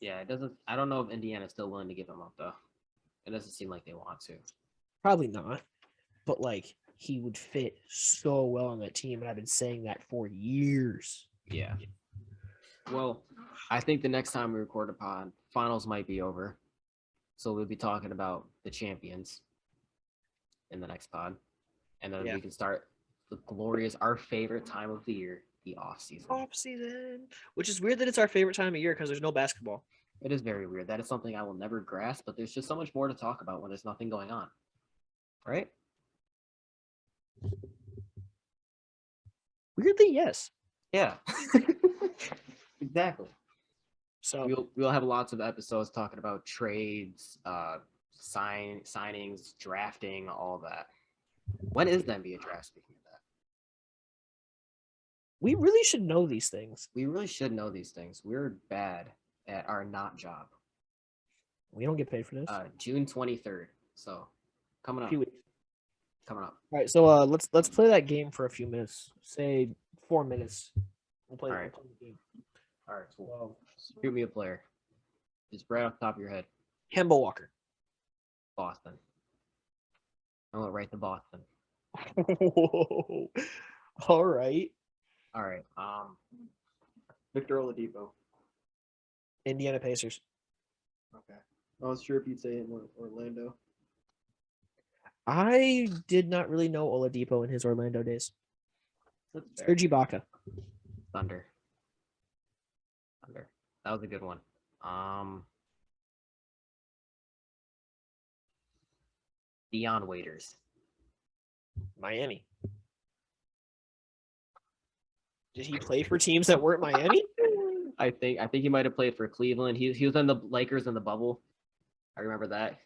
[SPEAKER 1] Yeah, it doesn't. I don't know if Indiana's still willing to give him up though. It doesn't seem like they want to.
[SPEAKER 2] Probably not. But like he would fit so well on that team, and I've been saying that for years.
[SPEAKER 1] Yeah. Well, I think the next time we record a pod, finals might be over. So we'll be talking about the champions in the next pod. And then we can start the glorious, our favorite time of the year, the offseason.
[SPEAKER 2] Offseason. Which is weird that it's our favorite time of year because there's no basketball.
[SPEAKER 1] It is very weird. That is something I will never grasp, but there's just so much more to talk about when there's nothing going on. Right?
[SPEAKER 2] Weirdly, yes.
[SPEAKER 1] Yeah. Exactly.
[SPEAKER 2] So
[SPEAKER 1] we'll have lots of episodes talking about trades, signings, drafting, all that. When is the NBA draft? Speaking of that,
[SPEAKER 2] we really should know these things.
[SPEAKER 1] We really should know these things. We're bad at our not job.
[SPEAKER 2] We don't get paid for this.
[SPEAKER 1] June 23rd. So coming up. Coming up.
[SPEAKER 2] All right. So let's play that game for a few minutes. Say 4 minutes. We'll play,
[SPEAKER 1] all right.
[SPEAKER 2] We'll play the game.
[SPEAKER 1] All right. Cool. Well, shoot me a player. Just right off the top of your head.
[SPEAKER 2] Kemba Walker.
[SPEAKER 1] Boston. I went right to Boston.
[SPEAKER 2] All right.
[SPEAKER 1] All right. Victor Oladipo.
[SPEAKER 2] Indiana Pacers.
[SPEAKER 1] Okay. I was sure if you'd say Orlando.
[SPEAKER 2] I did not really know Oladipo in his Orlando days. Serge Ibaka.
[SPEAKER 1] Thunder. That was a good one. Dion Waiters.
[SPEAKER 2] Miami. Did he play for teams that weren't Miami?
[SPEAKER 1] I think he might have played for Cleveland. He was in the Lakers in the bubble. I remember that.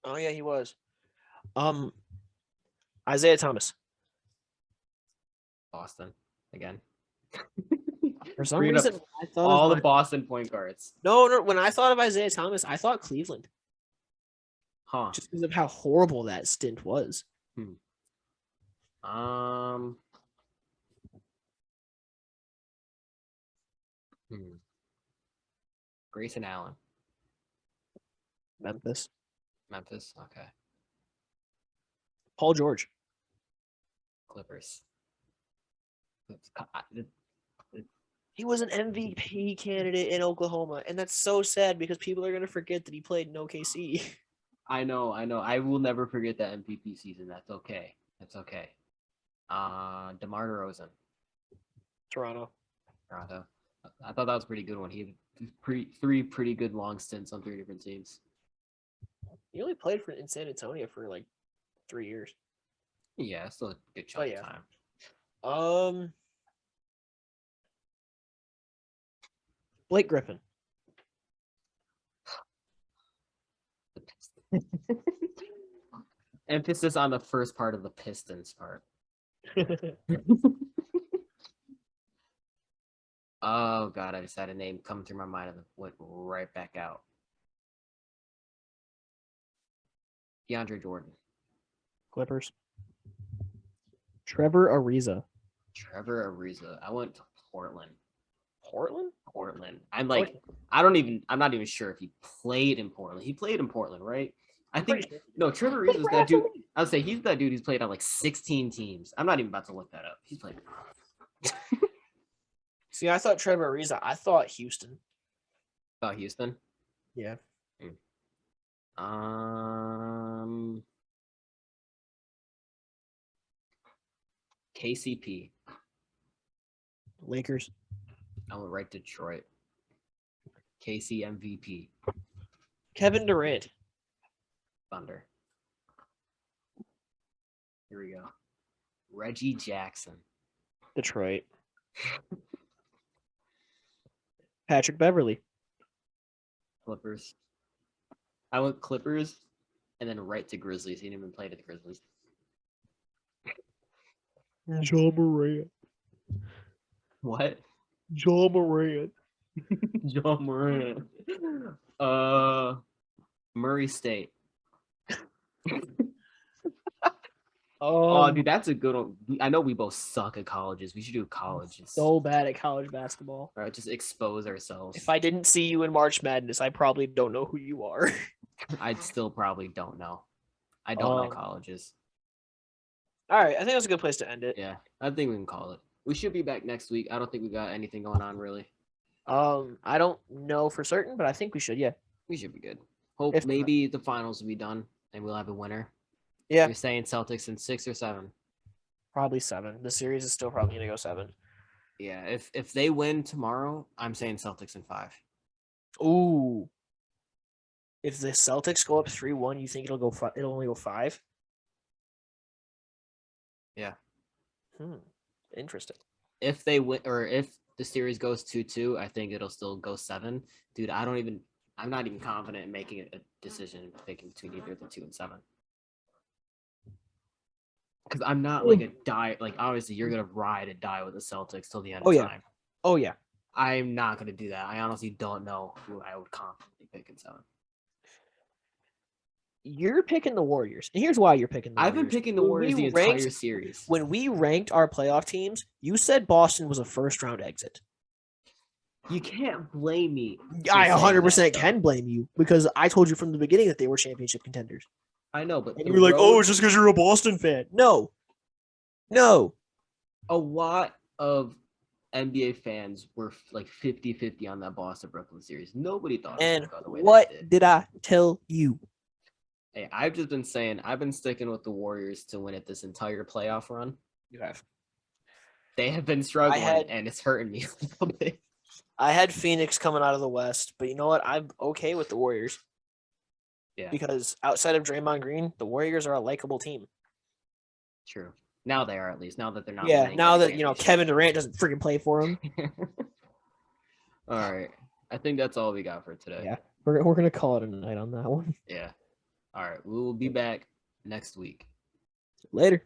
[SPEAKER 2] Oh yeah, he was. Isaiah Thomas.
[SPEAKER 1] Boston again.
[SPEAKER 2] For some
[SPEAKER 1] Bringing up
[SPEAKER 2] reason, I thought
[SPEAKER 1] all
[SPEAKER 2] of
[SPEAKER 1] the Boston point guards.
[SPEAKER 2] no. When I thought of Isaiah Thomas, I thought Cleveland,
[SPEAKER 1] Huh.
[SPEAKER 2] just because of how horrible that stint was.
[SPEAKER 1] Um. Grayson Allen,
[SPEAKER 2] Memphis,
[SPEAKER 1] Memphis. Okay.
[SPEAKER 2] Paul George.
[SPEAKER 1] Clippers.
[SPEAKER 2] He was an MVP candidate in Oklahoma, and that's so sad because people are gonna forget that he played in OKC.
[SPEAKER 1] I know. I will never forget that MVP season. That's okay. That's okay. DeMar DeRozan,
[SPEAKER 2] Toronto.
[SPEAKER 1] Toronto. I thought that was a pretty good one. He had three pretty good long stints on 3 different teams.
[SPEAKER 2] He only played in San Antonio for like 3 years.
[SPEAKER 1] Yeah, still a good chunk of time.
[SPEAKER 2] Blake Griffin.
[SPEAKER 1] Emphasis on the first part of the Pistons part. Oh God, I just had a name come through my mind and it went right back out. DeAndre Jordan.
[SPEAKER 2] Clippers. Trevor Ariza.
[SPEAKER 1] I went to Portland.
[SPEAKER 2] Portland?
[SPEAKER 1] I'm not even sure if he played in Portland. He played in Portland, right? I think
[SPEAKER 2] sure.
[SPEAKER 1] No, Trevor Ariza is that dude. I would say he's that dude who's played on like 16 teams. I'm not even about to look that up. He's played.
[SPEAKER 2] See, I thought Trevor Ariza. I thought Houston.
[SPEAKER 1] Oh, Houston?
[SPEAKER 2] Yeah.
[SPEAKER 1] KCP.
[SPEAKER 2] Lakers.
[SPEAKER 1] I went right to Detroit. KC MVP.
[SPEAKER 2] Kevin Durant.
[SPEAKER 1] Thunder. Here we go. Reggie Jackson.
[SPEAKER 2] Detroit. Patrick Beverly.
[SPEAKER 1] Clippers. I went Clippers and then right to Grizzlies. He didn't even play to the Grizzlies.
[SPEAKER 2] John Morant.
[SPEAKER 1] What?
[SPEAKER 2] John Morant.
[SPEAKER 1] John Morant. Murray State. Oh, dude, that's a good one. I know we both suck at colleges. We should do colleges.
[SPEAKER 2] So bad at college basketball.
[SPEAKER 1] All right, just expose ourselves.
[SPEAKER 2] If I didn't see you in March Madness, I probably don't know who you are.
[SPEAKER 1] I still probably don't know. I don't know colleges.
[SPEAKER 2] All right, I think that's a good place to end it.
[SPEAKER 1] Yeah, I think we can call it. We should be back next week. I don't think we got anything going on really.
[SPEAKER 2] I don't know for certain, but I think we should. Yeah,
[SPEAKER 1] we should be good. Hope maybe the finals will be done and we'll have a winner.
[SPEAKER 2] Yeah,
[SPEAKER 1] you're saying Celtics in 6 or 7?
[SPEAKER 2] Probably 7. The series is still probably gonna go 7.
[SPEAKER 1] Yeah, if they win tomorrow, I'm saying Celtics in 5.
[SPEAKER 2] Ooh. If the Celtics go up 3-1, you think it'll go? It'll only go 5?
[SPEAKER 1] Yeah.
[SPEAKER 2] Interesting.
[SPEAKER 1] If they win, or if the series goes 2-2, I think it'll still go 7. Dude, I'm not even confident in making a decision picking between either the 2 and 7. Because I'm not like a die. Like obviously, you're gonna ride and die with the Celtics till the end of time.
[SPEAKER 2] Oh yeah.
[SPEAKER 1] I'm not gonna do that. I honestly don't know who I would confidently pick in 7.
[SPEAKER 2] You're picking the Warriors, and here's why you're picking the
[SPEAKER 1] Warriors. I've been picking the Warriors the entire series.
[SPEAKER 2] When we ranked our playoff teams, you said Boston was a first-round exit.
[SPEAKER 1] You can't blame me.
[SPEAKER 2] I 100% can blame you because I told you from the beginning that they were championship contenders.
[SPEAKER 1] I know, but
[SPEAKER 2] you were like, "Oh, it's just because you're a Boston fan." No.
[SPEAKER 1] A lot of NBA fans were like 50-50 on that Boston-Brooklyn series. Nobody thought it would go the way
[SPEAKER 2] what did I tell you?
[SPEAKER 1] Hey, I've just been saying I've been sticking with the Warriors to win it this entire playoff run.
[SPEAKER 2] You have.
[SPEAKER 1] They have been struggling, and it's hurting me a little bit.
[SPEAKER 2] I had Phoenix coming out of the West, but you know what? I'm okay with the Warriors.
[SPEAKER 1] Yeah.
[SPEAKER 2] Because outside of Draymond Green, the Warriors are a likable team.
[SPEAKER 1] True. Now they are, at least. Now that they're not.
[SPEAKER 2] Yeah, now that, Kevin Durant doesn't freaking play for them.
[SPEAKER 1] All right. I think that's all we got for today.
[SPEAKER 2] Yeah. We're going to call it a night on that one.
[SPEAKER 1] Yeah. All right. We will be back next week.
[SPEAKER 2] Later.